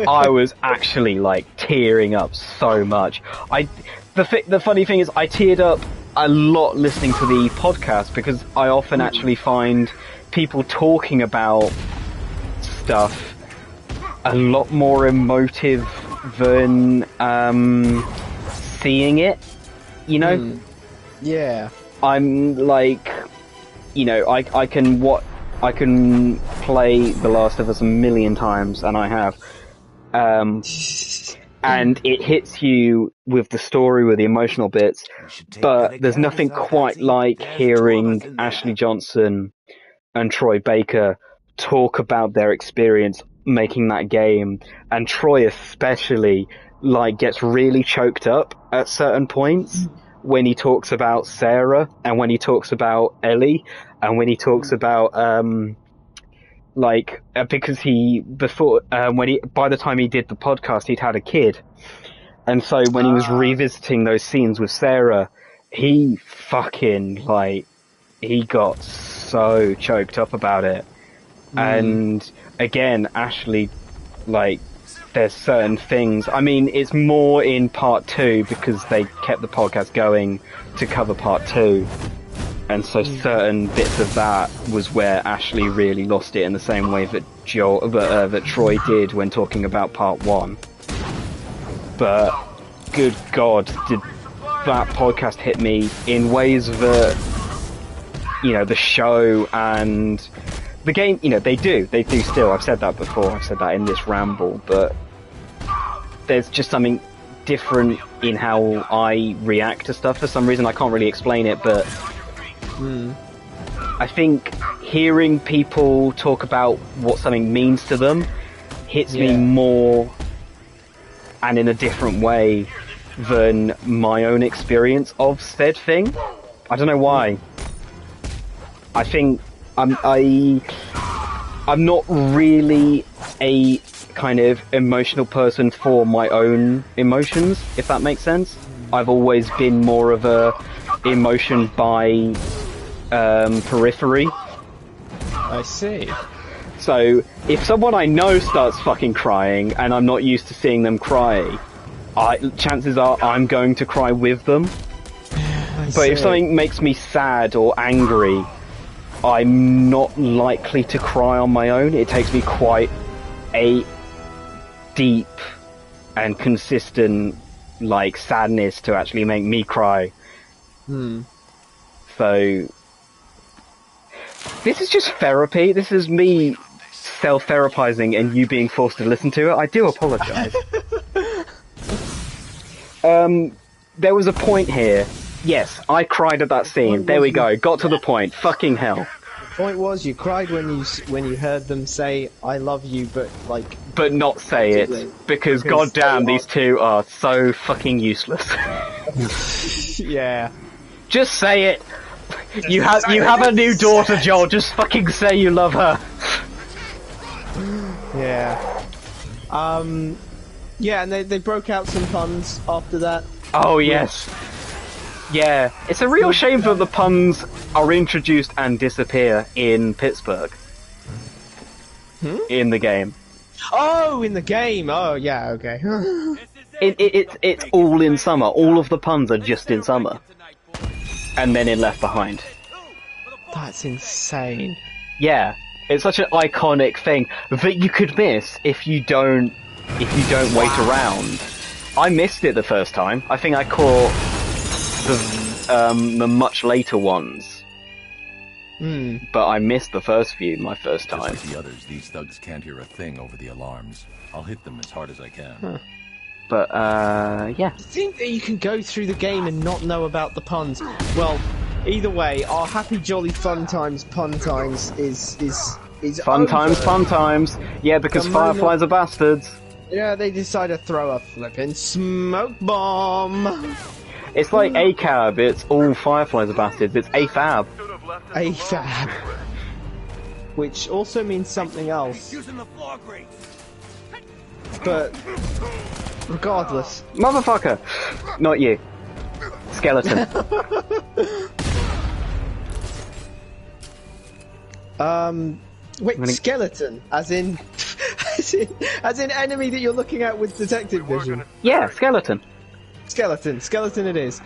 I was actually tearing up so much. The funny thing is I teared up a lot listening to the podcast because I often actually find people talking about stuff a lot more emotive than seeing it You know? Yeah. I'm like, you know, I can play The Last of Us a million times, and I have. And it hits you with the story, with the emotional bits, but there's nothing quite like hearing Ashley Johnson and Troy Baker talk about their experience making that game, and Troy especially, like, gets really choked up at certain points when he talks about Sarah, and when he talks about Ellie, and when he talks about, because by the time he did the podcast, he'd had a kid. And so when he was revisiting those scenes with Sarah, he fucking, he got so choked up about it. And again, Ashley, there's certain things. I mean, it's more in part 2 because they kept the podcast going to cover part 2. And so certain bits of that was where Ashley really lost it in the same way that that Troy did when talking about part 1. But good God, did that podcast hit me in ways that, you know, the show and the game, you know, they do still. I've said that before. I've said that in this ramble, but there's just something different in how I react to stuff for some reason. I can't really explain it, but I think hearing people talk about what something means to them hits me more and in a different way than my own experience of said thing. I don't know why. I think I'm not really a kind of emotional person for my own emotions, if that makes sense. I've always been more of a emotion by periphery. I see. So if someone I know starts fucking crying and I'm not used to seeing them cry, chances are I'm going to cry with them. But if something makes me sad or angry, I'm not likely to cry on my own. It takes me quite a deep and consistent, sadness to actually make me cry. So this is just therapy. This is me self-therapizing and you being forced to listen to it. I do apologize. There was a point here. Yes, I cried at that scene. There we go. Got to the point. Fucking hell. The point was, you cried when you heard them say "I love you," but not say it because goddamn, these two are so fucking useless. Yeah. Just say it. You have a new daughter, Joel. Just fucking say you love her. Yeah. Yeah, and they broke out some puns after that. Oh yes. Yeah, it's a real shame that the puns are introduced and disappear in Pittsburgh. In the game. Oh, in the game. Oh, yeah. Okay. It's all in summer. All of the puns are just in summer, and then in Left Behind. That's insane. Yeah, it's such an iconic thing that you could miss if you don't wait around. I missed it the first time. I think I caught the much later ones. But I missed the first few my first time. Just like the others, these thugs can't hear a thing over the alarms. I'll hit them as hard as I can. But yeah. I think that you can go through the game and not know about the puns. Well, either way, our happy jolly fun times pun times is fun over. Fun times. Yeah, because fireflies are bastards. Yeah, they decide to throw a flippin' smoke bomb. It's like ACAB, it's all fireflies are bastards, it's AFAB. AFAB. Which also means something else. But, regardless. Motherfucker! Not you. Skeleton. Wait, skeleton? As in enemy that you're looking at with detective vision? Yeah, skeleton. Skeleton it is.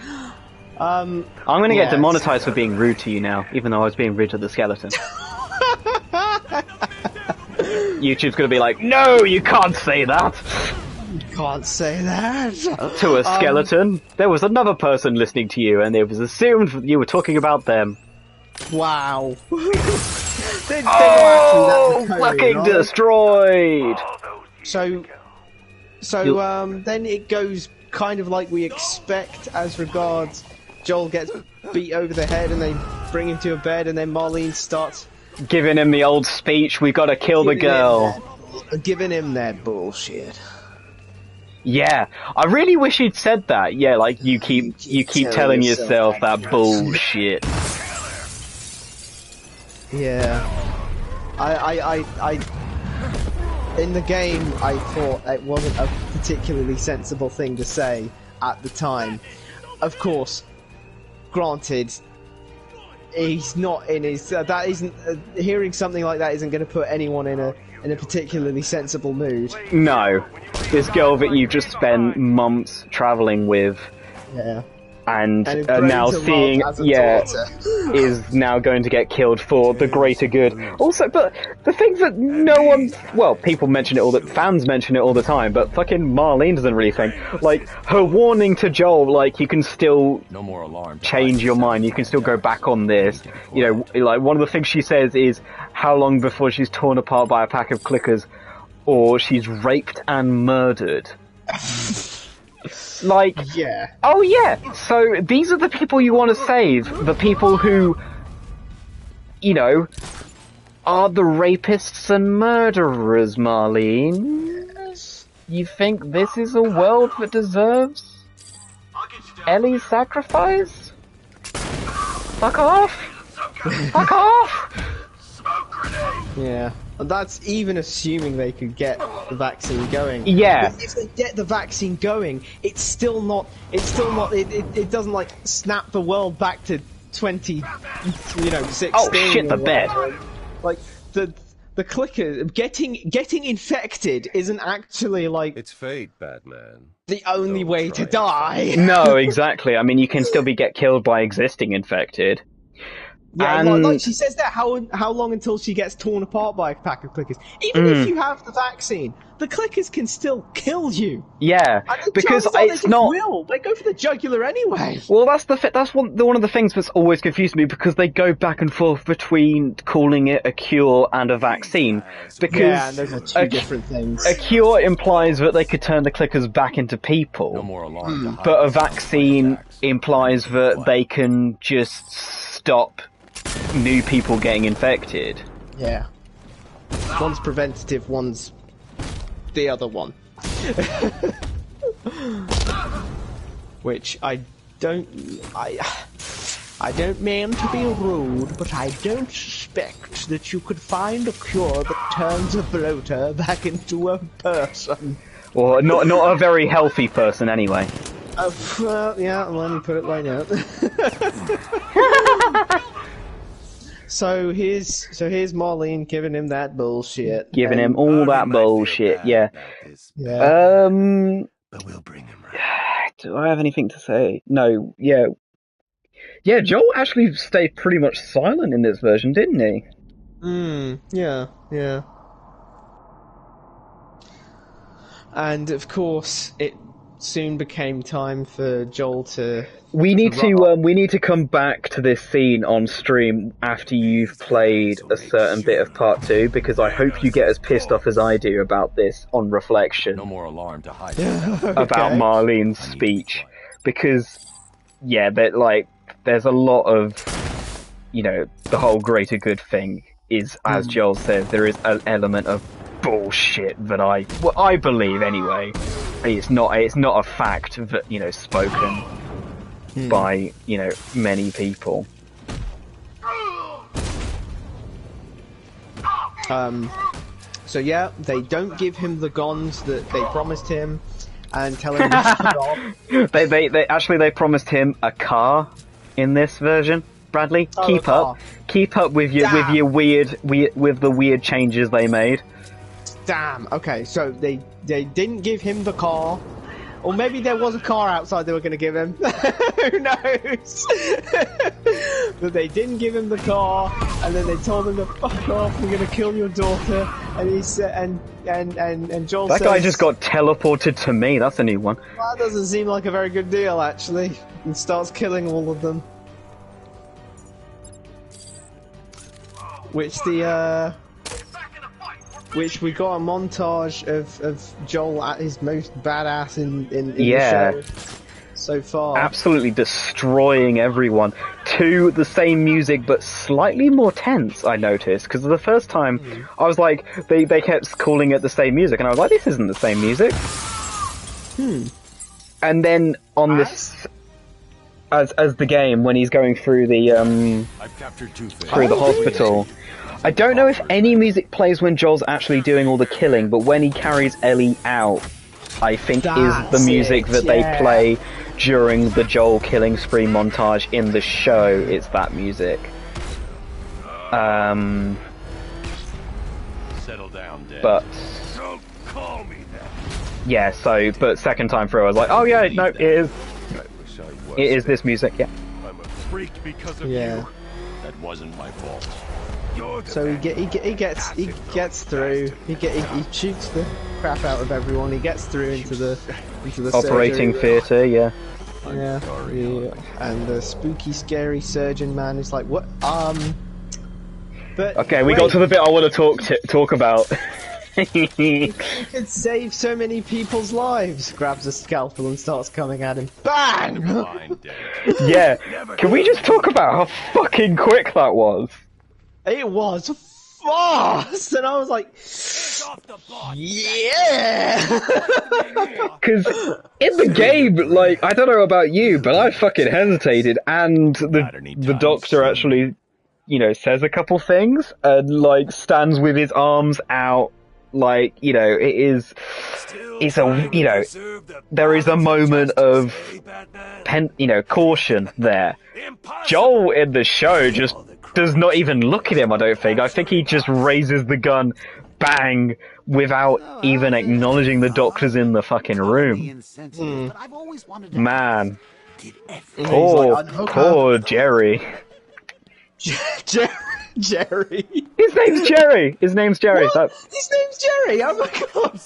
I'm gonna get demonetized for being rude to you now, even though I was being rude to the skeleton. YouTube's gonna be like, no, you can't say that! can't say that. To a skeleton. There was another person listening to you, and it was assumed that you were talking about them. Wow. Oh, fucking destroyed! So then it goes kind of like we expect as regards Joel gets beat over the head and they bring him to a bed and then Marlene starts giving him the old speech, we gotta kill the girl. Giving him that bullshit. Yeah, I really wish he'd said that. Yeah, like you keep telling yourself that bullshit. Yeah. I in the game I thought it wasn't a particularly sensible thing to say at the time. Of course, granted, he's not in his that isn't hearing something like that isn't going to put anyone in a particularly sensible mood. No. This girl that you've just spent months travelling with. Yeah. And now seeing, is now going to get killed for the greater good. Also, but the thing that no one, well, people mention it fans mention it all the time, but fucking Marlene doesn't really think. Like, her warning to Joel, like, you can still change your mind, you can still go back on this. You know, like, one of the things she says is, how long before she's torn apart by a pack of clickers, or she's raped and murdered. Like, yeah. Oh yeah, so these are the people you want to save, the people who, you know, are the rapists and murderers, Marlene. You think this is a world that deserves Ellie's sacrifice? Fuck off! Fuck off! Yeah. That's even assuming they could get the vaccine going. Yeah. But if they get the vaccine going, it's still not, it doesn't like snap the world back to 16. Oh shit, the bed. Like, the clicker, getting infected isn't actually like... It's fate, Batman. The only way to die. No, exactly. I mean, you can still get killed by existing infected. Yeah, like she says that, how long until she gets torn apart by a pack of clickers? Even if you have the vaccine, the clickers can still kill you. Yeah, because it's not. They go for the jugular anyway. Well, that's one of the things that's always confused me, because they go back and forth between calling it a cure and a vaccine. Because and those are two different things. A cure implies that they could turn the clickers back into people, but a vaccine implies that they can just stop new people getting infected. Yeah. One's preventative, one's the other one. Which I don't mean to be rude, but I don't suspect that you could find a cure that turns a bloater back into a person. Or not a very healthy person anyway. Well, yeah, let me put it like that. So here's Marlene giving him that bullshit. Giving him all that bullshit, yeah. Yeah. But we'll bring him right. Do I have anything to say? No, yeah. Yeah, Joel actually stayed pretty much silent in this version, didn't he? Yeah. And of course, it soon became time for Joel to... We need to come back to this scene on stream after you've played a certain bit of part 2, because I hope you get as pissed off as I do about this on reflection. No more alarm to hide. About Marlene's speech, because there's a lot of, the whole greater good thing is, as Joel says, there is an element of bullshit that I believe anyway. It's not a fact that spoken by many people. So yeah, they don't give him the guns that they promised him, and tell him to shut off. They promised him a car in this version. Bradley, keep up with your weird changes they made. Damn. Okay, so they didn't give him the car, or maybe there was a car outside they were going to give him. Who knows? But they didn't give him the car, and then they told him to fuck off. We're gonna kill your daughter. And he said, and Joel That says, guy just got teleported to me. That's a new one. Well, that doesn't seem like a very good deal, actually. And starts killing all of them. Which we got a montage of Joel at his most badass in the show so far. Absolutely destroying everyone to the same music, but slightly more tense, I noticed. Because the first time, I was like, they kept calling it the same music, and I was like, this isn't the same music. And then on this... As the game, when he's going through the I've captured two things. through the hospital, I don't know if any music plays when Joel's actually doing all the killing, but when he carries Ellie out, I think is the music that they play during the Joel killing spree montage in the show. It's that music. Settle down, Dad. But Don't call me that. yeah, so but second time through, I was like, oh yeah, no, it is. It is this music, yeah. I'm a freak because of you. That wasn't my fault. So he gets through. He shoots the crap out of everyone. He gets through into the Operating surgery. theatre, yeah. Yeah. And the spooky, scary surgeon man is like, what? But Okay, we got to the bit I want to talk about. He could save so many people's lives. Grabs a scalpel and starts coming at him. Bang! Yeah. Can we just talk about how fucking quick that was? It was fast, and I was like, yeah. Because in the game, like, I don't know about you, but I fucking hesitated, and the doctor actually, you know, says a couple things and like stands with his arms out. Like, you know, it's a, you know, there is a moment of, caution there. Joel in the show just does not even look at him, I don't think. I think he just raises the gun, bang, without even acknowledging the doctor's in the fucking room. Man. Poor Jerry. Jerry. His name's Jerry. His name's Jerry. What? His name's Jerry. Oh my god.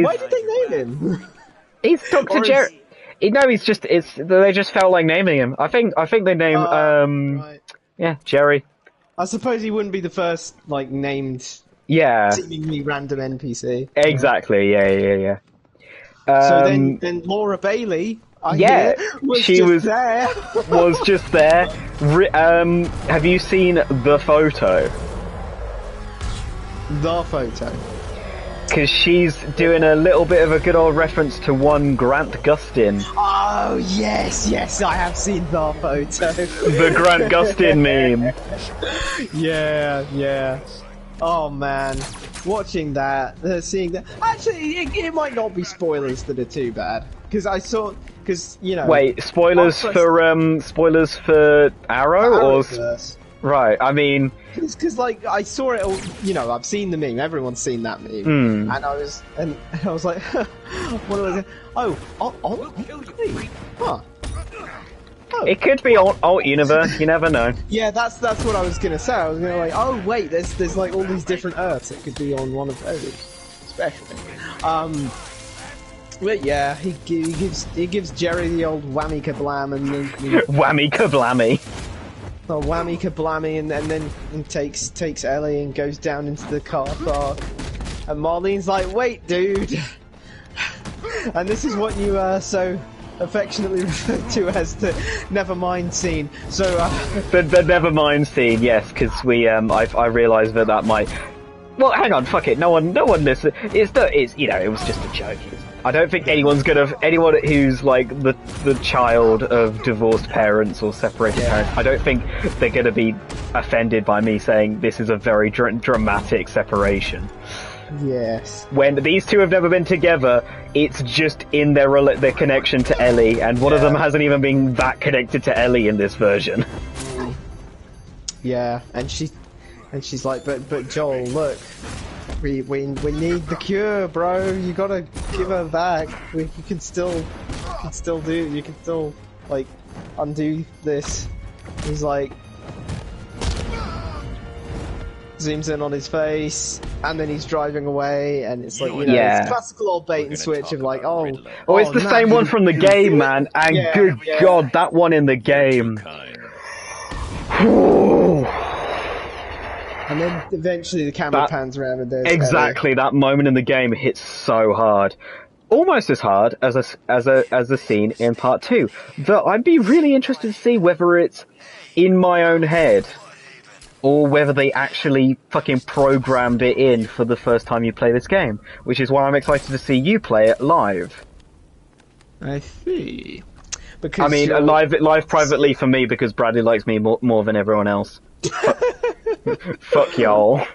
Why did they name him? He's Dr. Jerry. No, he's just. They just felt like naming him. I think they named. Right. Yeah, Jerry. I suppose he wouldn't be the first like named. Yeah. Seemingly random NPC. Exactly. Yeah. So then Laura Bailey. Was just there. Have you seen the photo? The photo. Because she's doing a little bit of a good old reference to one Grant Gustin. Oh yes, I have seen the photo. The Grant Gustin meme. Yeah. Oh man, watching that, seeing that. Actually, it might not be spoilers that are too bad. Because you know. Wait, spoilers for Arrow or? Right, I mean. Because like I saw it all, you know, I've seen the meme. Everyone's seen that meme, and I was like, what was it? Oh, huh. Oh. It could be alt universe. You never know. Yeah, that's what I was gonna say. I was gonna like, oh wait, there's like all these different Earths. It could be on one of those, especially. But yeah, he gives Jerry the old whammy kablam and then whammy kablammy. The whammy kablammy, and then takes Ellie and goes down into the car park. And Marlene's like, wait, dude. And this is what you so affectionately referred to as the Nevermind scene. So the Nevermind scene, yes, because I realised that might. Well, hang on, fuck it. No one listen. It's you know, it was just a joke. I don't think anyone who's like the child of divorced parents or separated parents, I don't think they're gonna be offended by me saying this is a very dramatic separation. Yes. When these two have never been together, it's just in their connection to Ellie, and one of them hasn't even been that connected to Ellie in this version. Yeah, and she's like, but Joel, look, we need the cure, bro. You gotta give her back. You can still like undo this. He's like, zooms in on his face, and then he's driving away, and it's like, Yeah. it's classical old bait and switch of like, oh, it's the Matt same one didn't from the do game, it. man. And Yeah, good yeah. God, that one in the game. And then eventually the camera pans around and there's exactly that moment in the game hits so hard, almost as hard as a scene in part 2. That I'd be really interested to see whether it's in my own head or whether they actually fucking programmed it in for the first time you play this game, which is why I'm excited to see you play it live. I see. Because I mean, live privately for me because Bradley likes me more than everyone else. Fuck y'all.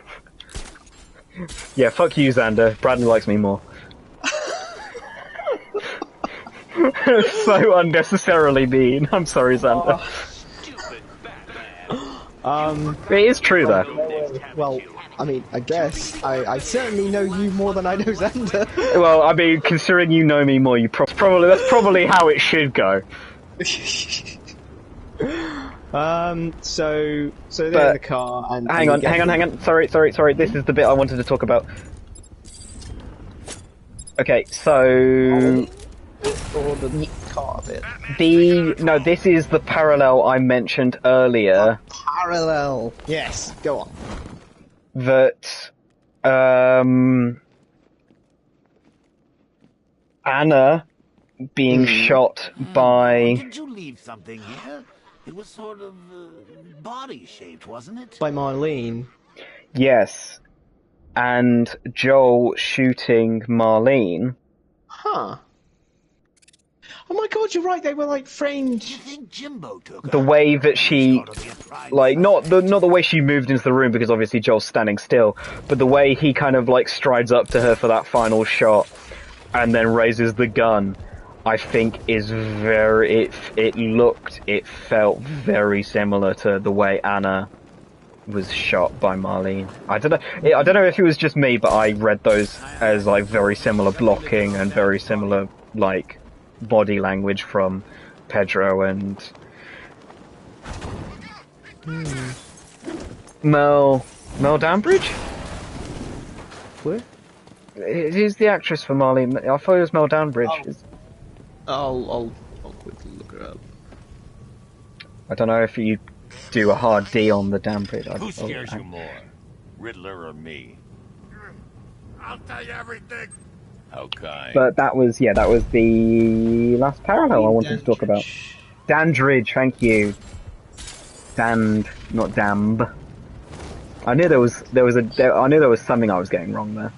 Yeah, fuck you, Xander. Bradley likes me more. So unnecessarily mean. I'm sorry, Xander. It is true, though. Well, I mean, I guess. I certainly know you more than I know Xander. Well, I mean, considering you know me more, that's probably how it should go. So they're in the car and... Hang on. Sorry. This is the bit I wanted to talk about. Okay, so... Or the car bit. This is the parallel I mentioned earlier. Parallel. Yes, go on. That, Anna being shot by... Did you leave something here? It was sort of body-shaped, wasn't it? By Marlene. Yes. And Joel shooting Marlene. Huh. Oh my god, you're right, they were like framed. Do you think Jimbo took The way that she, like, not the way she moved into the room, because obviously Joel's standing still, but the way he kind of like strides up to her for that final shot and then raises the gun, I think is it felt very similar to the way Anna was shot by Marlene. I don't know if it was just me, but I read those as like very similar blocking and very similar like body language from Pedro and Mel Danbridge? Where? Who's the actress for Marlene? I thought it was Mel Danbridge. I'll quickly look her up. I don't know if you do a hard D on the Danbridge. Who scares you more, Riddler or me? I'll tell you everything. How kind. But that was the last parallel I wanted to talk about. Dandridge, thank you. Not Damb. I knew there was something I was getting wrong there.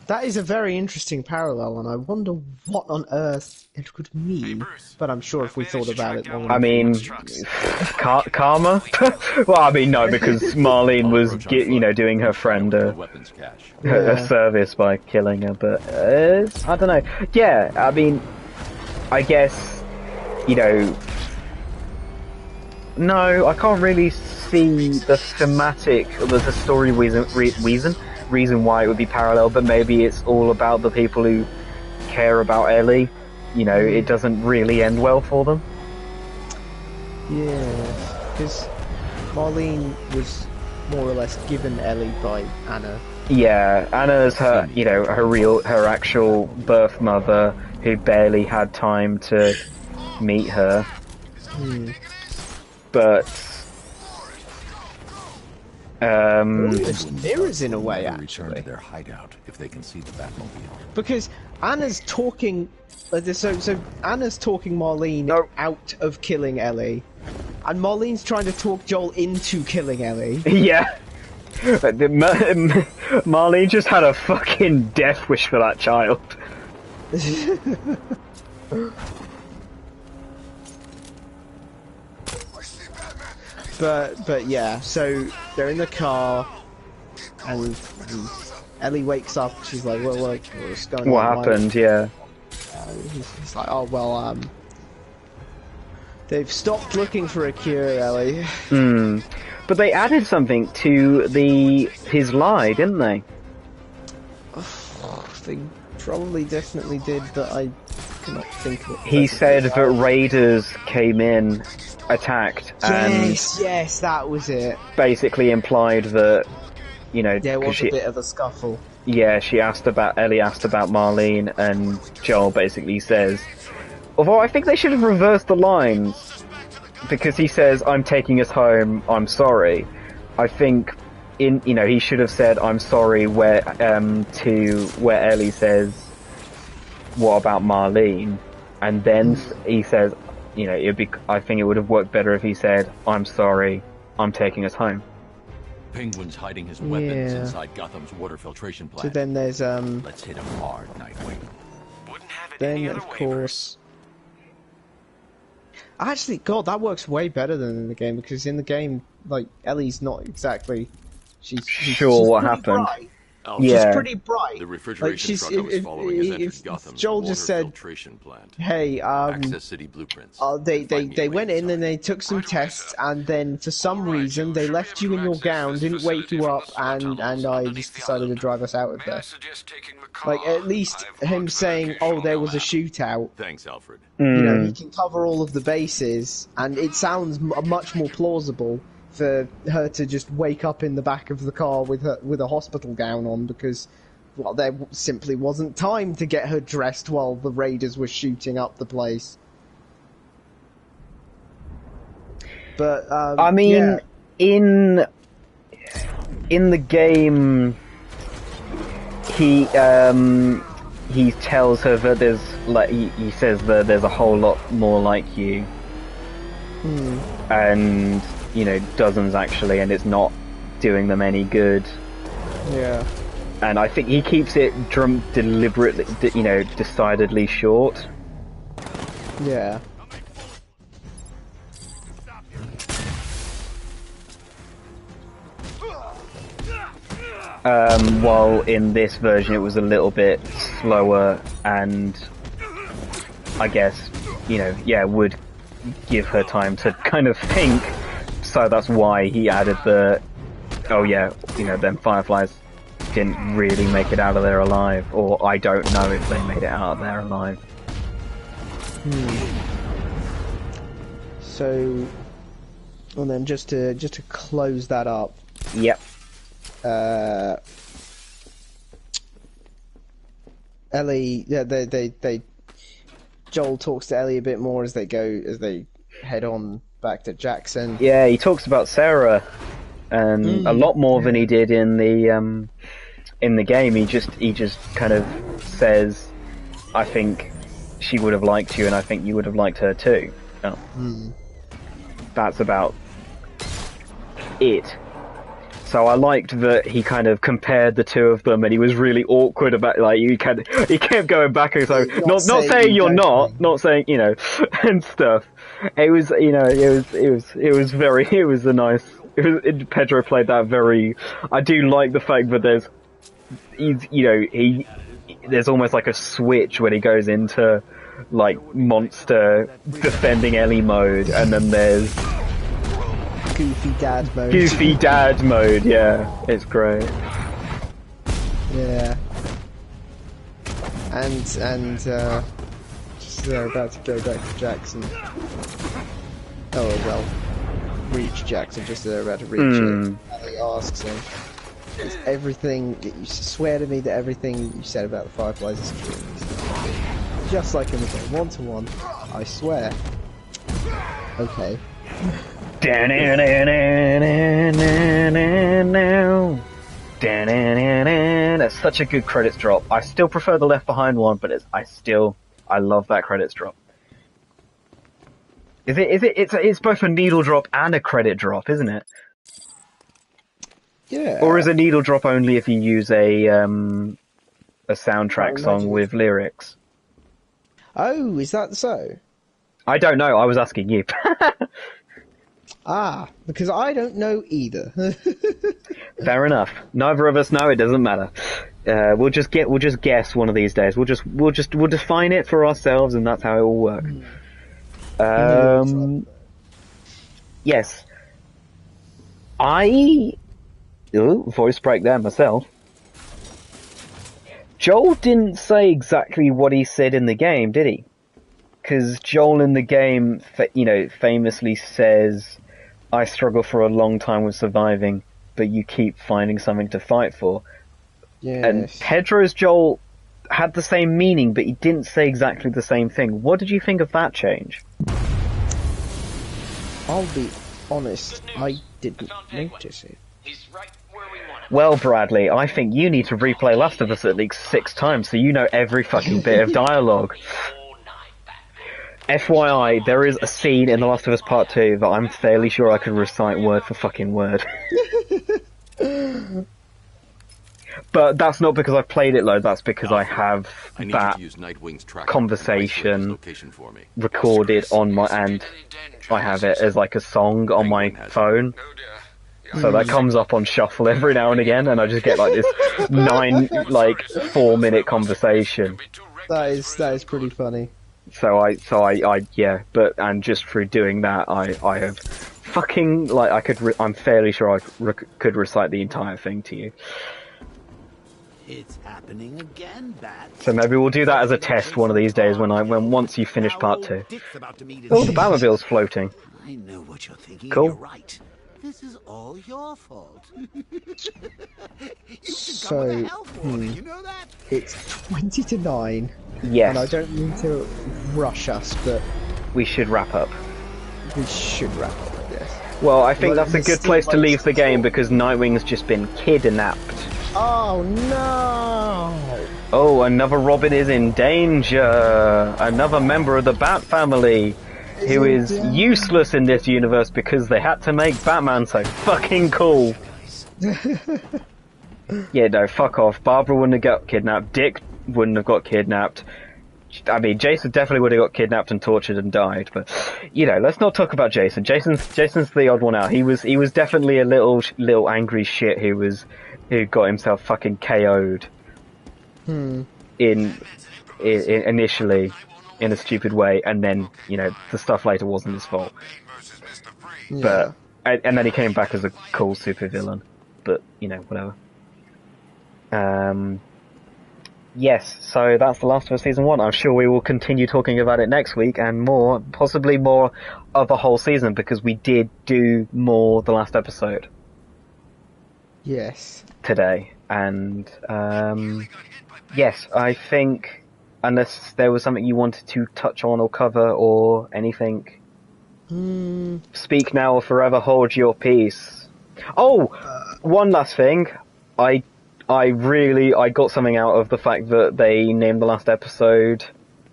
That is a very interesting parallel, and I wonder what on earth it could mean. But I'm sure if we thought about it long enough... I mean, karma? Well, I mean, no, because Marlene was, doing her friend a service by killing her, but, I don't know. Yeah, I mean, I guess, no, I can't really see the thematic, or the story reason why it would be parallel, but maybe it's all about the people who care about Ellie. It doesn't really end well for them. Yeah, because Marlene was more or less given Ellie by Anna. Yeah, Anna's her, her actual birth mother, who barely had time to meet her. But mirrors in a way, actually. Their hideout if they can see the Batmobile. Because Anna's talking, so Anna's talking Marlene out of killing Ellie, and Marlene's trying to talk Joel into killing Ellie. Yeah. Marlene just had a fucking death wish for that child. But yeah, so they're in the car, and Ellie wakes up. She's like, "Well, what's going on? What happened?" Yeah. He's like, "Oh well, they've stopped looking for a cure, Ellie." But they added something to his lie, didn't they? They probably definitely did, but I cannot think of it. He said that raiders came in attacked, and Yes, that was it. basically implied that, you know, There was she, a bit of a scuffle. yeah, Ellie asked about Marlene, and Joel basically says, although I think they should have reversed the lines, because he says, "I'm taking us home, I'm sorry." I think he should have said, "I'm sorry," where Ellie says, "What about Marlene?" And then he says, I think it would have worked better if he said, "I'm sorry, I'm taking us home." Penguin's hiding his weapons inside Gotham's water filtration plant. So then there's Let's hit him hard, Nightwing. Wouldn't have it then any other of way, course. Actually, God, that works way better than in the game, because in the game, like, Ellie's not exactly. She's sure what pretty happened. bright. Oh, Yeah. She's pretty bright. The refrigeration Like, truck I was following has entered if Gotham's Joel water just said, filtration plant. "Hey, Access city blueprints. they went in and they took some tests, and then for some reason they left you in your gown, didn't wake you up, and I just decided to drive us out of there." Like, at least him saying, "Oh, there was a shootout." Thanks, Alfred. You know, he can cover all of the bases, and it sounds much more plausible for her to just wake up in the back of the car with a hospital gown on, because, well, there simply wasn't time to get her dressed while the raiders were shooting up the place. But I mean, in the game, he tells her that there's, like, he says that there's a whole lot more like you, and dozens actually, and it's not doing them any good. Yeah. And I think he keeps it deliberately, decidedly short. Yeah. While in this version it was a little bit slower, and I guess, would give her time to kind of think. So that's why he added them Fireflies didn't really make it out of there alive, or I don't know if they made it out of there alive. So, and then just to close that up. Yep. Ellie, Joel talks to Ellie a bit more as they head on back to Jackson. Yeah, he talks about Sarah, and a lot more than he did in the game. He just kind of says, "I think she would have liked you, and I think you would have liked her too." Oh. That's about it. So I liked that he kind of compared the two of them, and he was really awkward about, like, he kept going back and so not saying you're not saying, and stuff. It was, Pedro played that very. I do like the fact that there's almost like a switch when he goes into, like, monster defending Ellie mode, and then there's Goofy dad mode. Goofy dad mode, yeah. It's great. Yeah. And just they're about to go back to Jackson. Oh, well. Reach Jackson, just as they're about to reach it. Ellie asks him, "Is everything, you swear to me that everything you said about the Fireflies is true?" Just like in the game, 1-to-1, I swear. Okay. That's such a good credits drop. I still prefer the Left Behind one, but I love that credits drop. It's both a needle drop and a credit drop, isn't it? Yeah. Or is a needle drop only if you use a soundtrack song with lyrics? Oh, is that so? I don't know. I was asking you. Because I don't know either. Fair enough. Neither of us know. It doesn't matter. We'll just guess one of these days. We'll define it for ourselves, and that's how it will work. Yes. Voice break there myself. Joel didn't say exactly what he said in the game, did he? Because Joel in the game, famously says, "I struggle for a long time with surviving, but you keep finding something to fight for." Yes. And Pedro's Joel had the same meaning, but he didn't say exactly the same thing. What did you think of that change? I'll be honest, I didn't notice it. He's right where we want him. Well, Bradley, I think you need to replay Last of Us at least 6 times so you know every fucking bit of dialogue. FYI, there is a scene in The Last of Us Part 2 that I'm fairly sure I could recite word for fucking word. But that's not because I've played it, though, that's because I have that conversation recorded on my... and I have it as like a song on my phone. So that comes up on shuffle every now and again, and I just get like this 4-minute conversation. That is pretty funny. And just through doing that, I have fucking, I'm fairly sure I could recite the entire thing to you. It's happening again, Bat. So maybe we'll do that as a test one of these days once you finish part 2. Oh, the Batmobile's floating. I know what you're thinking. Cool. You're right. This is all your fault. So, you know that? It's 20-9. Yes. And I don't mean to rush us, but we should wrap up. We should wrap up, I guess. Well, I think that's a good place to leave the game because Nightwing's just been kidnapped. Oh no! Oh, another Robin is in danger. Another member of the Bat family who is useless in this universe because they had to make Batman so fucking cool. Yeah, no, fuck off. Barbara wouldn't have got kidnapped. Dick wouldn't have got kidnapped. I mean, Jason definitely would have got kidnapped and tortured and died, but let's not talk about Jason. Jason's the odd one out. He was definitely a little angry shit who got himself fucking KO'd initially in a stupid way, and then the stuff later wasn't his fault. Yeah. But and then he came back as a cool supervillain. But whatever. Yes, so that's The Last of Us Season 1. I'm sure we will continue talking about it next week, and possibly more of the whole season, because we did do more the last episode. Yes. Today. And, yes, I think, unless there was something you wanted to touch on or cover or anything, speak now or forever hold your peace. Oh! One last thing. I got something out of the fact that they named the last episode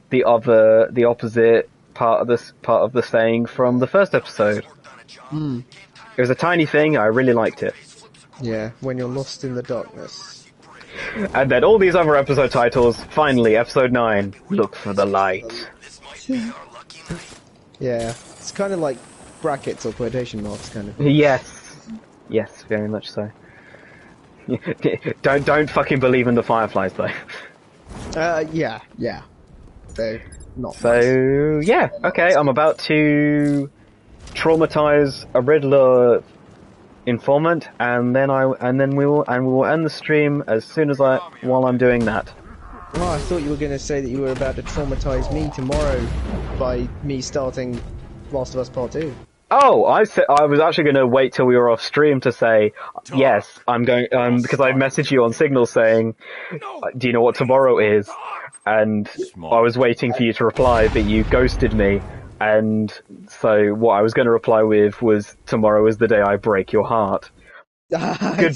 the opposite part of the saying from the first episode. It was a tiny thing. I really liked it. Yeah, when you're lost in the darkness. And then all these other episode titles. Finally, episode 9. Look for the light. Yeah, it's kind of like brackets or quotation marks, kind of. Yes, very much so. Don't fucking believe in the Fireflies, though. Yeah. They're not. So nice. Yeah, okay. I'm about to traumatize a Riddler informant, and then we will end the stream as soon as while I'm doing that. Oh, I thought you were going to say that you were about to traumatize me tomorrow by me starting Last of Us Part 2. Oh, I was actually going to wait till we were off stream to say, yes, I'm going, because I messaged you on Signal saying, do you know what tomorrow is? And I was waiting for you to reply, but you ghosted me. And so what I was going to reply with was, tomorrow is the day I break your heart. Goodbye!